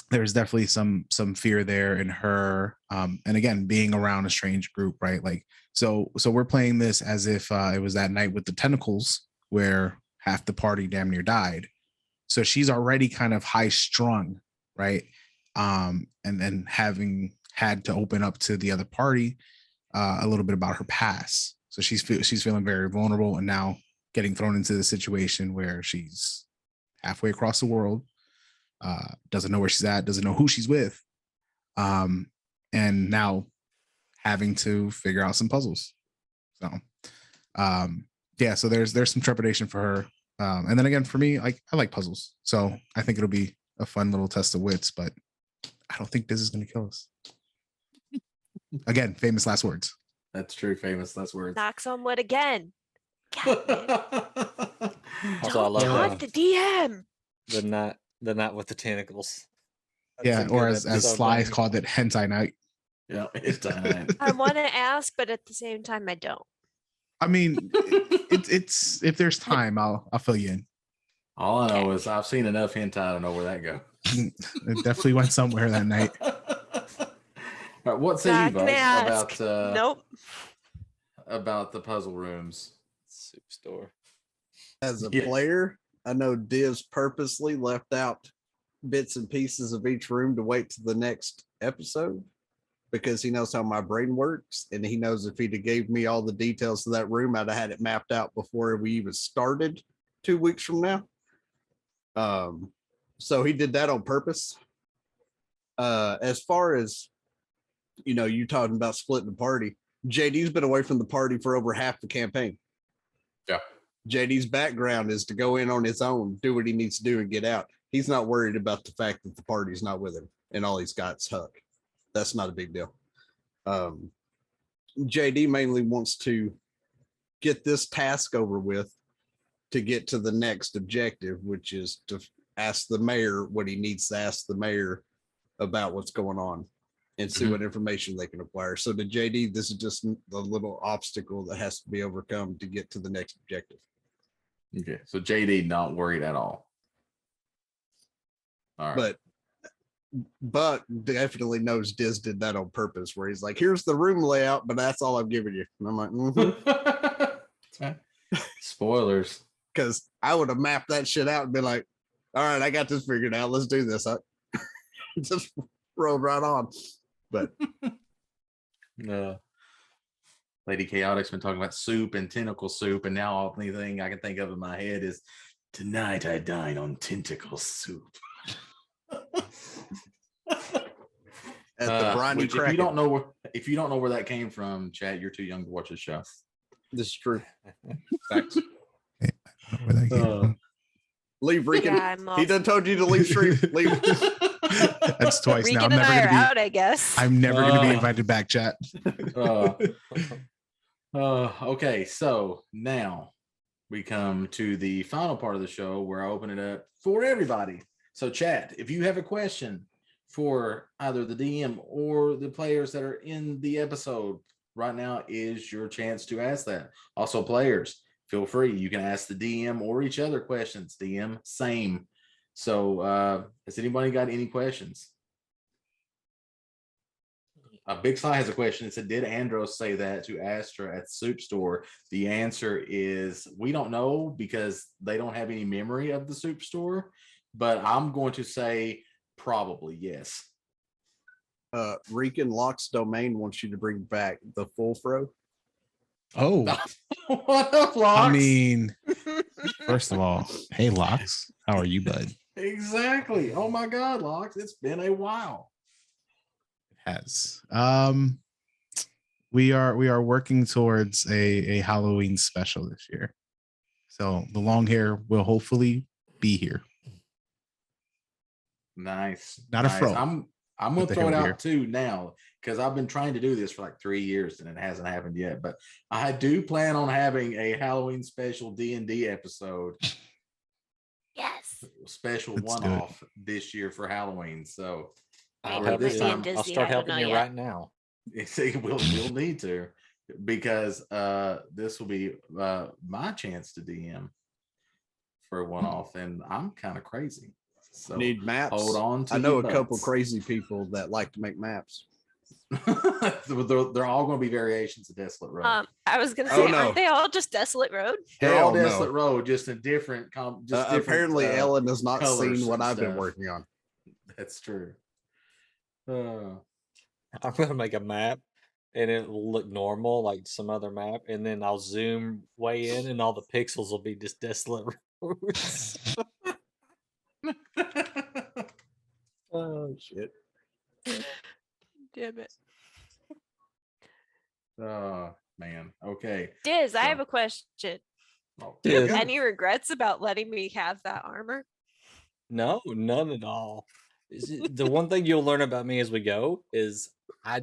there's definitely some fear there in her, and again, being around a strange group, right? Like, so we're playing this as if it was that night with the tentacles where half the party damn near died. So she's already kind of high strung, right? And then having had to open up to the other party a little bit about her past. So she's feeling very vulnerable, and now getting thrown into the situation where she's halfway across the world, doesn't know where she's at, doesn't know who she's with, and now having to figure out some puzzles. So yeah, so there's some trepidation for her, and then again, for me, like, I like puzzles, so I think it'll be a fun little test of wits, but I don't think this is going to kill us. Again, famous last words. That's true. Famous last words. Knocks on wood again. God, Also, I don't love taunt the DM. the night with the tentacles. Yeah, That's a or good as episode Sly name. called it, hentai night. Yeah, it's time. I want to ask, but at the same time, I don't. I mean, it's if there's time, I'll fill you in. All I know is I've seen enough hentai to know where that go. It definitely went somewhere that night. All right, what say you, Not gonna Bud, ask. about Nope. about the puzzle rooms? Soup store. As a Yeah. player, I know Diz purposely left out bits and pieces of each room to wait to the next episode because he knows how my brain works, and he knows if he'd have gave me all the details of that room, I'd have had it mapped out before we even started 2 weeks from now. So he did that on purpose. As far as you talking about splitting the party, JD's been away from the party for over half the campaign. Yeah. JD's background is to go in on his own, do what he needs to do, and get out. He's not worried about the fact that the party's not with him and all he's got is Huck. That's not a big deal. JD mainly wants to get this task over with to get to the next objective, which is to ask the mayor what he needs to ask the mayor about what's going on and see what information they can acquire. So to JD, this is just the little obstacle that has to be overcome to get to the next objective. Okay, so JD not worried at all. All right. But definitely knows Diz did that on purpose, where he's like, here's the room layout, but that's all I'm giving you. And I'm like, Spoilers. because I would have mapped that shit out and been like, all right, I got this figured out. Let's do this. Just rolled right on. But Lady Chaotic's been talking about soup and tentacle soup, and now the only thing I can think of in my head is tonight I dine on tentacle soup. at the briny Which, crack. if you don't know where that came from, Chad, you're too young to watch the show. This is true. Facts. Where that came from. Leave Regan. Yeah, I'm He done told you to leave stream. Leave. That's twice now. Regan and I are out, I guess. I'm never gonna be invited back, chat. Okay, so now we come to the final part of the show where I open it up for everybody. So, chat, if you have a question for either the DM or the players that are in the episode, right now is your chance to ask that. Also, players, feel free. You can ask the DM or each other questions. DM, same. So, has anybody got any questions? Big Sly has a question. It said, did Andros say that to Astra at the soup store? The answer is we don't know because they don't have any memory of the soup store, but I'm going to say probably yes. Regan Locke's domain wants you to bring back the full fro. Oh, What up, Locks? I mean, first of all, hey Locks, how are you, bud? Exactly. Oh my God, Locks. It's been a while. Has we are working towards a Halloween special this year, so the long hair will hopefully be here. Nice. Not a nice. fro, I'm but gonna the throw it hell out beer. too now because I've been trying to do this for like 3 years and it hasn't happened yet. But I do plan on having a Halloween special D&D episode, Yes. special Let's do it. one-off this year for Halloween. So I'll Maybe help my this you. time, D&D I'll Disney, start I don't helping know you yet. right now. see, we'll need to because this will be my chance to DM for a one-off, and I'm kind of crazy. So Need maps. hold on to I know your a couple butts. crazy people that like to make maps. they're all going to be variations of Desolate Road. I was gonna Oh, say, no. aren't they all just Desolate Road? They're all Hell no. Desolate Road, just in different. Different Apparently, Ellen has not colors seen what and I've been stuff. working on. That's true. I'm gonna make a map and it will look normal like some other map, and then I'll zoom way in and all the pixels will be just desolate roads. Oh shit! Damn it. Oh man. Okay. Diz, I So- have a question. Oh, Yes. okay. Any regrets about letting me have that armor? No, none at all. The one thing you'll learn about me as we go is I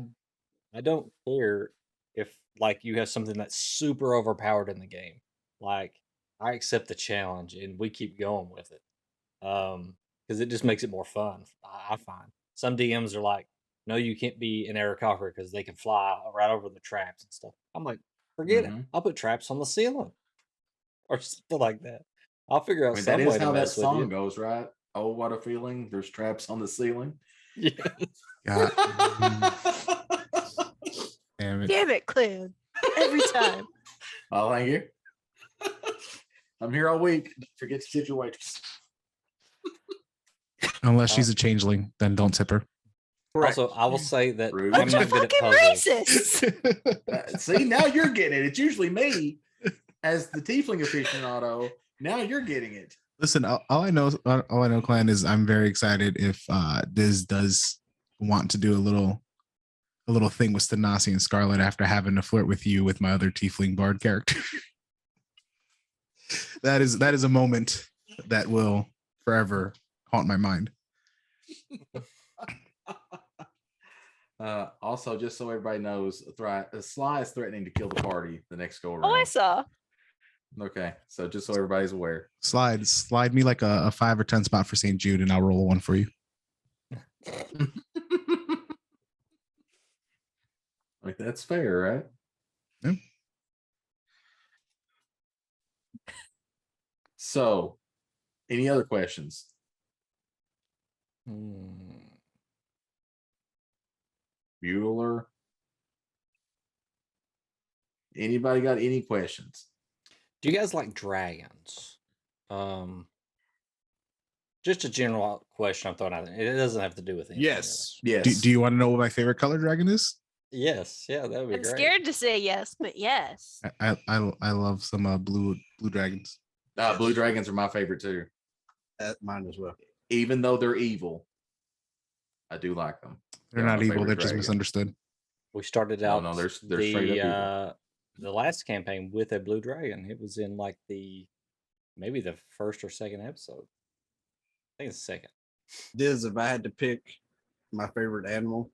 don't care if like you have something that's super overpowered in the game. Like I accept the challenge and we keep going with it. Because it just makes it more fun. I find some DMs are like, no, you can't be an Aarakocra because they can fly right over the traps and stuff. I'm like, forget it. Mhm. I'll put traps on the ceiling or something like that. I'll figure I out mean, some that way is to how that mess with song you. goes, right? Oh, what a feeling! There's traps on the ceiling. Yeah. God damn it. Damn it, Clan. Every time. Oh, thank you. I'm here all week. Don't forget to tip your waitress. Unless she's a changeling, then don't tip her. Also, I will say that Rude. I'm Bunch of not good at fucking puzzles. racists. See, now you're getting it. It's usually me as the tiefling aficionado. Now you're getting it. Listen, all I know, Clan, is I'm very excited if Diz does want to do a little thing with Stanasi and Scarlet after having to flirt with you with my other tiefling bard character. that is a moment that will forever haunt my mind. Also, just so everybody knows, Sly is threatening to kill the party the next go around. Oh, I saw. Okay, so just so everybody's aware. Slide me like a 5 or 10 spot for St. Jude, and I'll roll one for you. Like that's fair, right? Yeah. So, any other questions? Bueller? Anybody got any questions? Do you guys like dragons? Just a general question I'm throwing out there. It doesn't have to do with anything. Yes. Yes. Do you want to know what my favorite color dragon is? Really. Yes. Yeah, that would be I'm great. scared to say yes, but yes. I love some blue dragons. Blue dragons are my favorite too. Mine as well. Even though they're evil, I do like them. They're Yeah, not my evil. favorite They're just dragon. misunderstood. We started No, out no, they're straight up the last campaign with a blue dragon. It was in like maybe the first or second episode. I think it's the second. Diz, if I had to pick my favorite animal,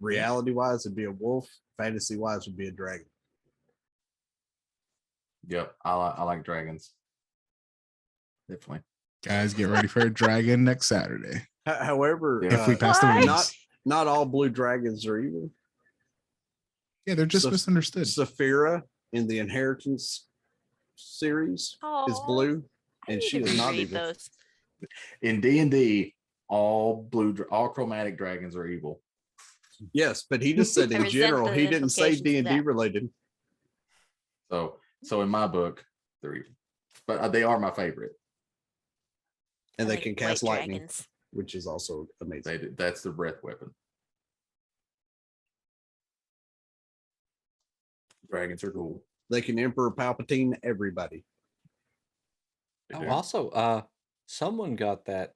reality wise, it'd be a wolf. Fantasy wise, would be a dragon. Yep, I like dragons. Definitely. Guys, get ready for a dragon next Saturday. However, Yeah. If we pass the Why? rules. not all blue dragons are evil. Yeah, they're just So- misunderstood. Saphira in the Inheritance series is Oh, blue, I and need she to is not reread evil. those. In D&D, all chromatic dragons are evil. Yes, but he just said I in resent general. the He didn't say implications of D&D that. related. So in my book, they're evil, but they are my favorite. And I they like can white cast lightning, dragons. which is also amazing. That's the breath weapon. Dragons are cool. They can Emperor Palpatine everybody. They Oh, do. also, someone got that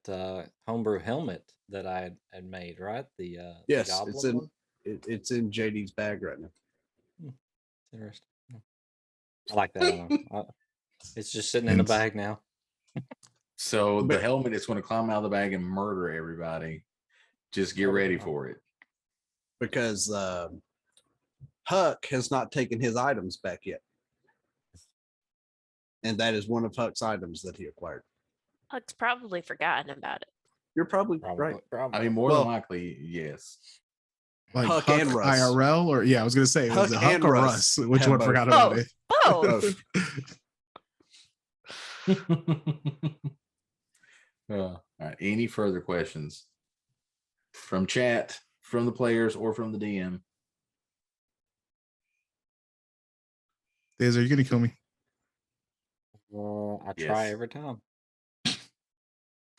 homebrew helmet that I had made, right? The Yes, goblin it's in one? it's in JD's bag right now. Interesting. I like that one. It's just sitting in the Vince. bag now. So the But- helmet is going to climb out of the bag and murder everybody. Just get Oh, ready wow. for it. because Huck has not taken his items back yet. And that is one of Huck's items that he acquired. Huck's probably forgotten about it. You're probably Probably, right. probably. I mean, more Well- than likely, yes. Like Huck Huck, and Russ. IRL, or yeah, I was gonna say was it Huck Huck and or Russ Russ? Which have one both. forgot about Both. it? Both. All right. Any further questions from chat, from the players, or from the DM? Diz, are you gonna kill me? I try Yes. every time.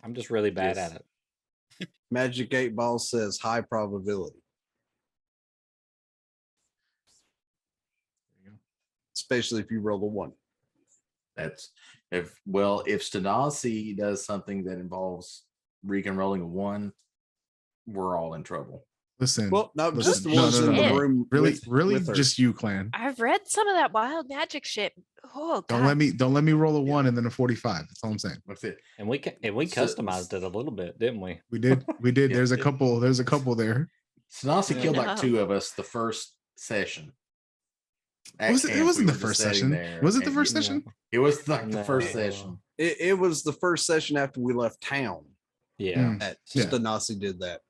I'm just really bad Yes. at it. Magic 8 Ball says high probability. Especially if you roll a 1. That's if Stanasi does something that involves Regan rolling a 1, we're all in trouble. Listen, Well, no, just the listen, ones in the no. room. really, really, with her. just you, clan. I've read some of that wild magic shit. Oh God. Don't let me roll a 1 and then a 45. That's all I'm saying. That's it. And we So- customized it a little bit, didn't we? We did. Yeah. There's a couple there. Stanasi Yeah. killed like No. 2 of us the first session. At It camp, wasn't we the were just first sitting session. there, Was it the and first yeah, session? It was like the No. first session. It was the first session after we left town Yeah. Mm. that Yeah. Stanasi did that.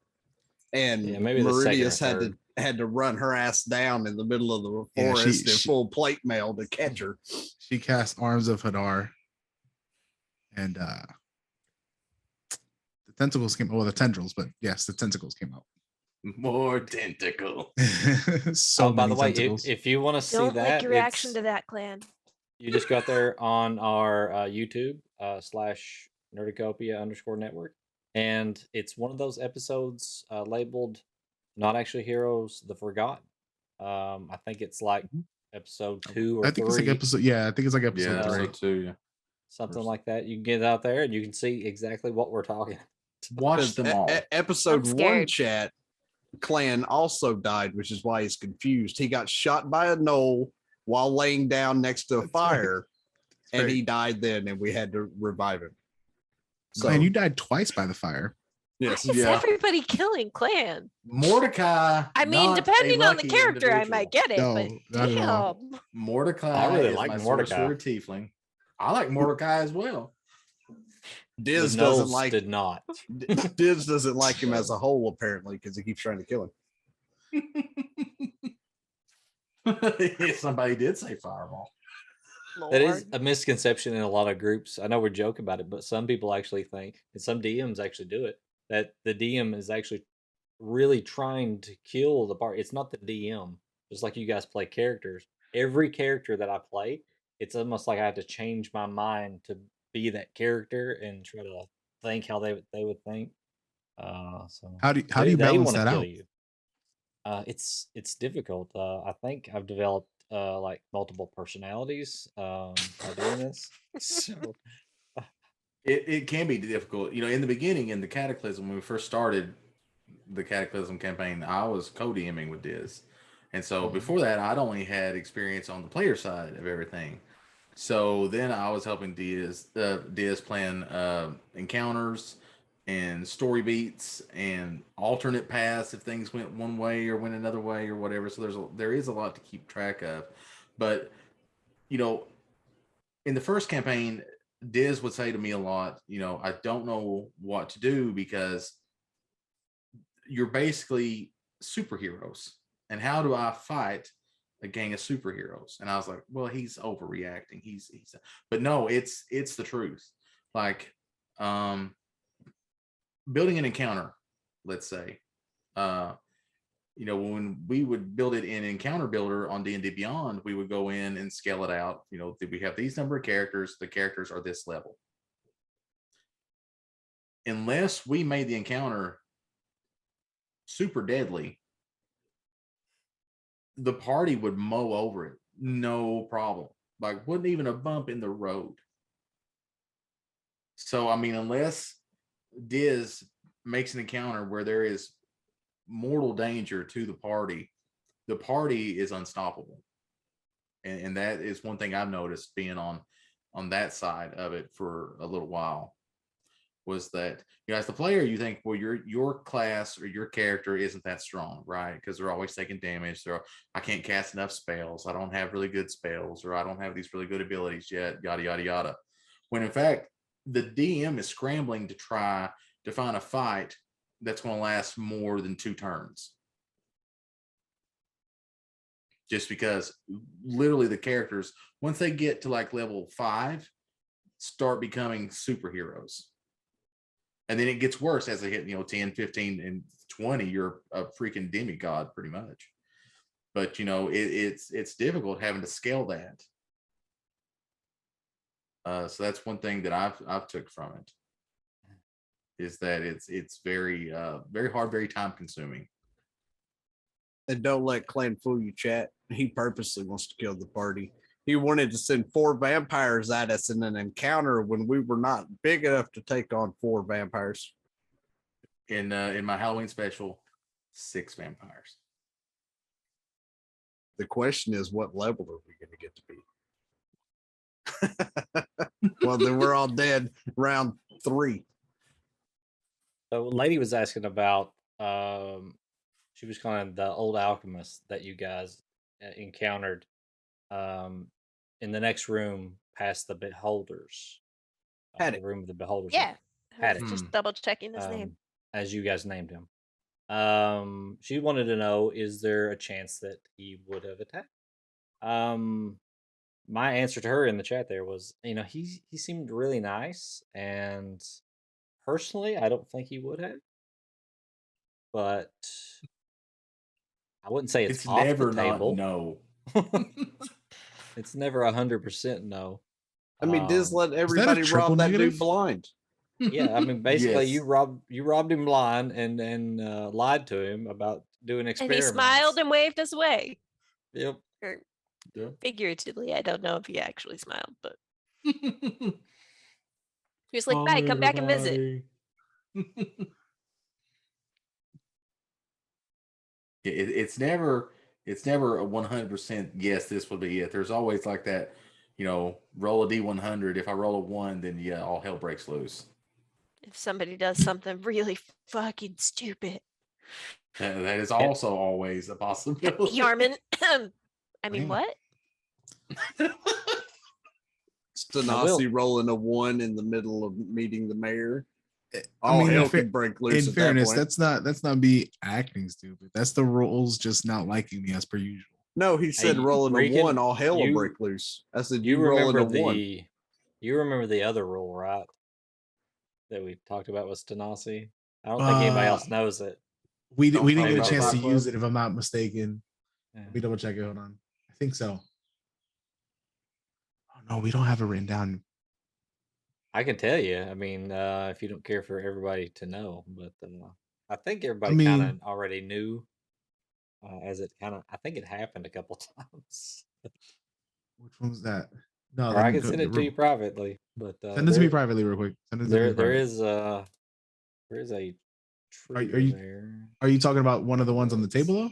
And Yeah, maybe the second or Meridius third. had to run her ass down in the middle of the Yeah, forest in she- full plate mail to catch her. She cast Arms of Hadar, and the tentacles came. Well, the tendrils, but yes, the tentacles came out. More tentacle. So By many the way, tentacles. if you want to see Don't that, like your reaction it's- to that, clan. you just go out there on our YouTube /Nerdicopia_network, and it's one of those episodes labeled "Not Actually Heroes: The Forgotten." I think it's like episode 2 or I think 3, it's like episode. Yeah, I think it's like episode Yeah, three. three. so too. Yeah. something like that. You can get out there and you can see exactly what we're talking. Watch them all. Episode I'm 1 scared. chat, Clan also died, which is why he's confused. He got shot by a knoll while laying down next to a That's right. fire, and right. he died then, and we had to revive him. So, Man, you died twice by the fire. yes. Why is Yeah. everybody killing clan? Mordecai. I mean, not a depending on the lucky character, I individual. might get it, No, but not at all. damn. Mordecai I really is like my Mordecai. sorcerer tiefling. I like Mordecai as well. Diz The doesn't Knolls like did not. Diz doesn't like him as a whole, apparently, because he keeps trying to kill him. Somebody did say fireball. That is Lord. a misconception in a lot of groups. I know we're joking about it, but some people actually think, and some DMs actually do it, that the DM is actually really trying to kill the part. It's not the DM. Just like you guys play characters. Every character that I play, it's almost like I have to change my mind to be that character and try to think how they would think. So How do you they balance wanna that kill out? you. It's difficult. I think I've developed like multiple personalities by doing this. So It can be difficult. You know, in the beginning, in the Cataclysm, when we first started the Cataclysm campaign, I was co-DMing with Diz. And so before that, I'd only had experience on the player side of everything. So then I was helping Diz plan encounters and story beats and alternate paths if things went one way or went another way or whatever. So there is a lot to keep track of. But, you know, in the first campaign, Diz would say to me a lot, you know, I don't know what to do because you're basically superheroes. And how do I fight a gang of superheroes? And I was like, well, he's overreacting. But no, it's the truth. Like, building an encounter, let's say, you know, when we would build it in Encounter Builder on D&D Beyond, we would go in and scale it out. You know, we have these number of characters. The characters are this level. Unless we made the encounter super deadly, the party would mow over it. No problem. Like, wasn't even a bump in the road. So, I mean, unless Diz makes an encounter where there is mortal danger to the party is unstoppable. And that is one thing I've noticed being on that side of it for a little while. was that, as the player, you think, well, your class or your character isn't that strong, right? Because they're always taking damage. I can't cast enough spells. I don't have really good spells, or I don't have these really good abilities yet, yada, yada, yada. When in fact, the DM is scrambling to try to find a fight that's going to last more than 2 turns. Just because literally the characters, once they get to like level 5, start becoming superheroes. And then it gets worse as they hit, 10, 15, and 20. You're a freaking demigod pretty much. But it's difficult having to scale that. So that's one thing that I've took from it, is that it's very very hard, very time consuming. And don't let Clan fool you, chat. He purposely wants to kill the party. He wanted to send 4 vampires at us in an encounter when we were not big enough to take on 4 vampires. In my Halloween special, 6 vampires. The question is, what level are we going to get to be? Well, then we're all dead round 3. So, lady was asking about. She was kind of the old alchemist that you guys encountered in the next room past the beholders. Had the it. room of the beholders. Yeah. Had I was it. just double checking his name. As you guys named him. She wanted to know, is there a chance that he would have attacked? My answer to her in the chat there was, he seemed really nice, and personally, I don't think he would have. But I wouldn't say it's off never the table. No. It's never 100% no. I mean, just let everybody rob that dude blind. Yeah, I mean, basically, Yes. you robbed him blind and lied to him about doing experiments. And he smiled and waved us away. Yep. Or Yeah. figuratively, I don't know if he actually smiled, but he was like, "Bye, come back and visit." It's never a 100% yes, this will be it. There's always like that, roll a D100. If I roll a 1, then yeah, all hell breaks loose. If somebody does something really fucking stupid. That is also always a possibility. Yarman. I mean, what? Stanasi rolling a 1 in the middle of meeting the mayor. I mean, hell could break loose. In fairness, that's not me acting stupid. That's the rules just not liking me as per usual. No, he said rolling Regan, a 1, all hell will break loose. I said you rolling remember a 1. You remember the other rule, right? That we talked about with Stanasi. I don't think anybody else knows it. We didn't get a about chance to Foxhole? use it, if I'm not mistaken. Yeah. Let me double check it. Hold on. I think so. Oh no, we don't have it written down. I can tell you. I mean, if you don't care for everybody to know, but I think everybody kind of already knew. I think it happened a couple times. Which one was that? No, Or I can send it to you privately. But send it to me privately real quick. There is a trigger there. Are you talking about one of the ones on the table though?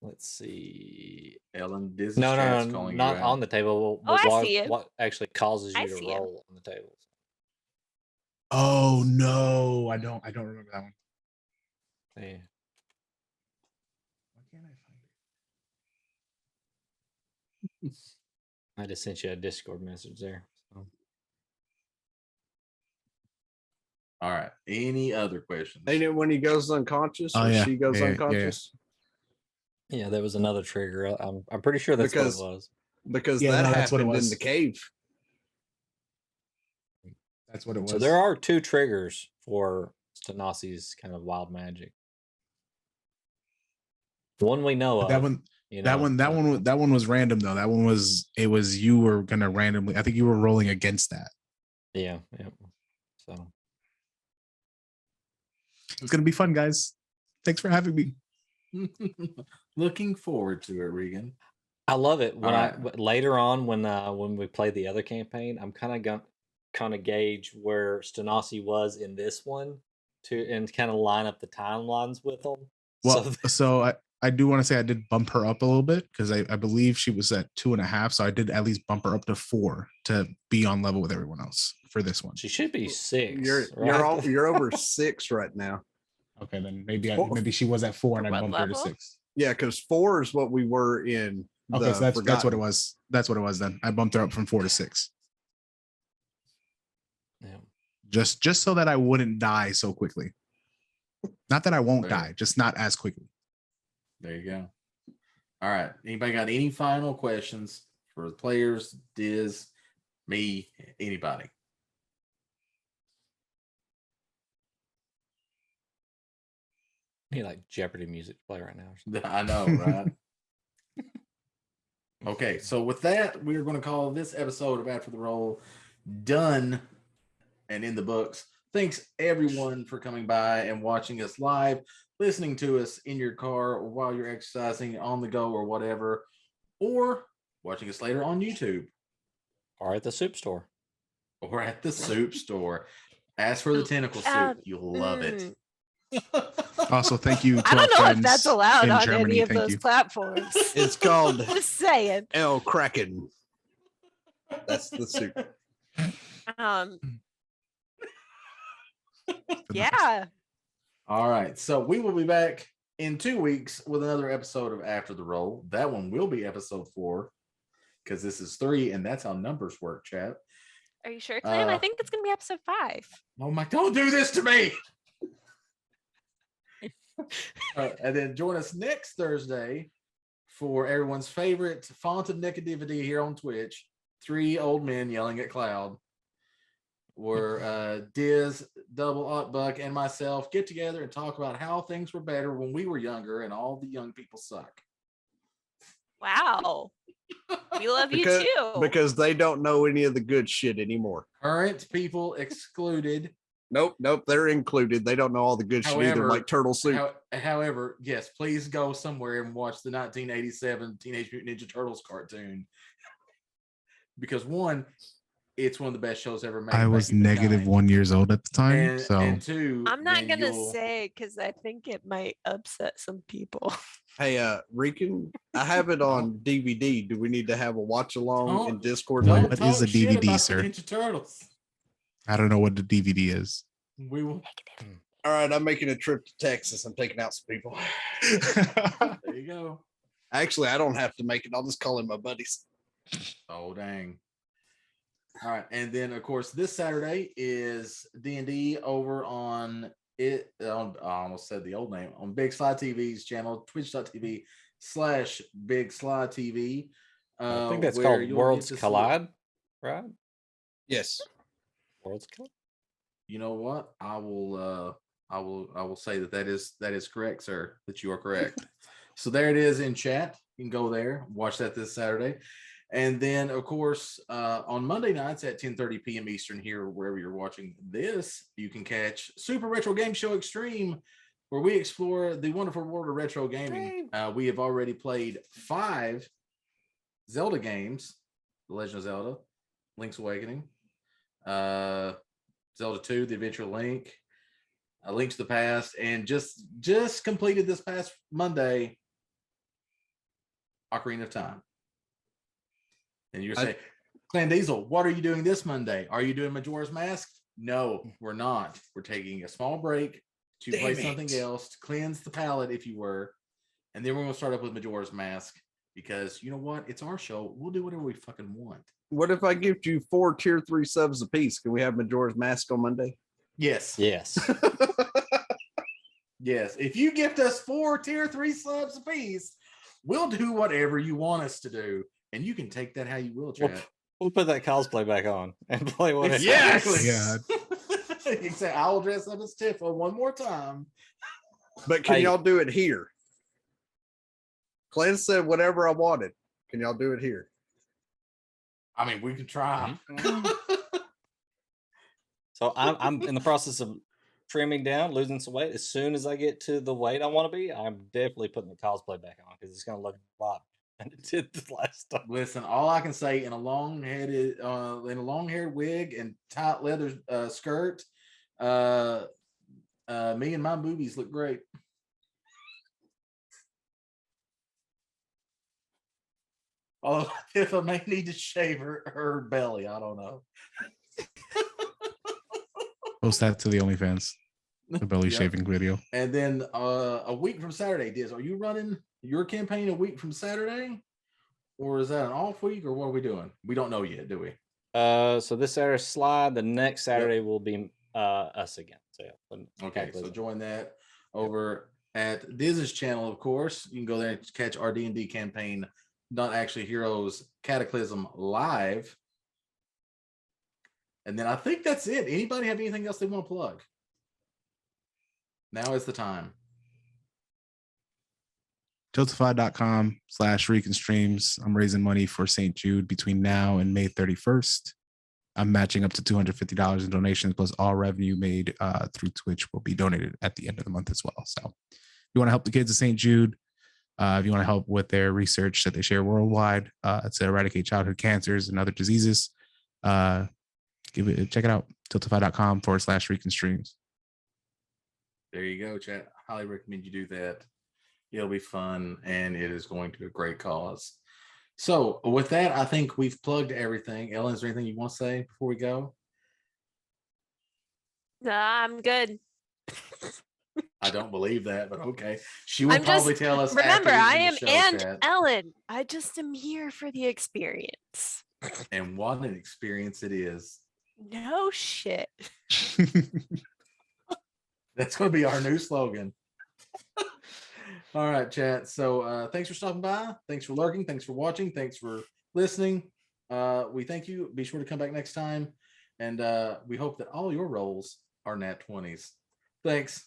Let's see. Ellen Disney. No, not on the table. Oh, I see it. What actually causes you I to see it. roll on the table? Oh no, I don't remember that one. Yeah. Why can't I find it? I just sent you a Discord message there. So. All right. Any other questions? Ain't it when he goes unconscious or she goes unconscious? Yeah, there was another trigger. I'm pretty sure that's what it was. Because that happened in the cave. That's what it was. So there are 2 triggers for Stanasi's kind of wild magic. One we know of. That one was random though. That one was you were gonna randomly. I think you were rolling against that. Yeah. So it's gonna be fun, guys. Thanks for having me. Looking forward to it, Regan. I love it when later on when we play the other campaign, I'm kind of gauge where Stanasi was in this one and kind of line up the timelines with them. Well, so I do want to say I did bump her up a little bit because I believe she was at 2.5, so I did at least bump her up to 4 to be on level with everyone else. for this one. She should be 6. You're right? you're over 6 right now. Okay, then maybe she was at 4 and For I what bumped her to level? 6. Yeah, because 4 is what we were in. Okay, so that's what it Forgotten. was. That's what it was then. I bumped her up from 4 to 6. Yeah. Just so that I wouldn't die so quickly. Not that I won't Fair. die, just not as quickly. There you go. All right. Anybody got any final questions for the players, Diz, me, anybody? Need like Jeopardy music to play right now. Or something. I know, right? Okay, so with that, we're going to call this episode of After the Roll done and in the books. Thanks everyone for coming by and watching us live, listening to us in your car or while you're exercising, on the go or whatever, or watching us later on YouTube Or at the soup store. or at the soup store. Ask for the tentacle soup. You'll love it. Also, thank you to I our don't know friends if that's allowed in on Germany. any of Thank those you. platforms. It's called Just saying. El Kraken. That's the soup. Um. Yeah. All right. So we will be back in 2 weeks with another episode of After the Roll. That one will be episode 4 because this is 3, and that's how numbers work, chat. Are you sure, Clem? I think it's gonna be episode 5. Oh my! Don't do this to me. And then join us next Thursday for everyone's favorite font of negativity here on Twitch: 3 old men yelling at Cloud. Where Diz, Double Buck, and myself get together and talk about how things were better when we were younger and all the young people suck. Wow. We love you Because, too. because they don't know any of the good shit anymore. Current people excluded. Nope, they're included. They don't know all the good shit either, However, like turtle soup. However, yes, please go somewhere and watch the 1987 Teenage Mutant Ninja Turtles cartoon. Because one, it's one of the best shows ever made. I was negative 1 years old at the time, so and 2, I'm not then gonna you'll- say because I think it might upset some people. Hey, Rican, I have it on DVD. Do we need to have a watch along in Discord Don't later? What is talk a shit DVD, about the sir? Ninja Turtles. I don't know what the DVD is. We will. All right, I'm making a trip to Texas. I'm taking out some people. There you go. Actually, I don't have to make it. I'll just call in my buddies. Oh dang! All right, and then of course this Saturday is D&D over on it. I almost said the old name, on Big Sly TV's channel, twitch.tv/Big Sly TV. I think that's where called you'll Worlds get to see- Collide, right? Yes. Worlds Collide. You know what? I will say that is correct, sir. That you are correct. So there it is in chat. You can go there, watch that this Saturday. And then, of course, on Monday nights at 10:30 p.m. Eastern, here, wherever you're watching this, you can catch Super Retro Game Show Extreme, where we explore the wonderful world of retro gaming. We have already played 5 Zelda games: The Legend of Zelda, Link's Awakening, Zelda 2, The Adventure Link, Link to the Past, and just completed this past Monday, Ocarina of Time. And you're saying, Clan Diesel, what are you doing this Monday? Are you doing Majora's Mask? No, we're not. We're taking a small break to play something else, to cleanse the palate, if you were. And then we're going to start up with Majora's Mask because, you know what? It's our show. We'll do whatever we fucking want. What if I give you 4 tier 3 subs apiece? Can we have Majora's Mask on Monday? Yes. Yes. Yes. If you gift us 4 tier 3 subs apiece, we'll do whatever you want us to do. And you can take that how you will, chat. We'll put that cosplay back on and play whatever. Exactly. Yeah. Exactly. I will dress up as Tifa one more time. But can Hey. y'all do it here? Glenn said whatever I wanted. Can y'all do it here? I mean, we can try. So I'm in the process of trimming down, losing some weight. As soon as I get to the weight I want to be, I'm definitely putting the cosplay back on because it's going to look a lot better than it did the last time. Listen, all I can say in a long-haired wig and tight leather skirt, me and my boobies look great. Although if I may need to shave her belly, I don't know. Post that to the OnlyFans. The belly Yep. shaving video. And then a week from Saturday, Diz, are you running your campaign a week from Saturday? Or is that an off week, or what are we doing? We don't know yet, do we? So this Saturday slide, the next Saturday will be us again. So yeah, Okay, so join that over at Diz's channel, of course. You can go there and catch our D&D campaign, Not Actually Heroes Cataclysm live. And then I think that's it. Anybody have anything else they want to plug? Now is the time. Tiltify.com/ReconStreams. I'm raising money for St. Jude between now and May 31st. I'm matching up to $250 in donations, plus all revenue made through Twitch will be donated at the end of the month as well. So if you want to help the kids at St. Jude, if you want to help with their research that they share worldwide to eradicate childhood cancers and other diseases, check it out. Tiltify.com/ReconStreams. There you go, chat. Highly recommend you do that. It'll be fun, and it is going to be a great cause. So with that, I think we've plugged everything. Ellen, is there anything you want to say before we go? Nah, I'm good. I don't believe that, but okay. She will I'm probably just tell us. remember, after I the am show, and chat. Ellen. I just am here for the experience. And what an experience it is. No shit. That's going to be our new slogan. All right, chat. So thanks for stopping by. Thanks for lurking. Thanks for watching. Thanks for listening. We thank you. Be sure to come back next time. And we hope that all your rolls are nat 20s. Thanks.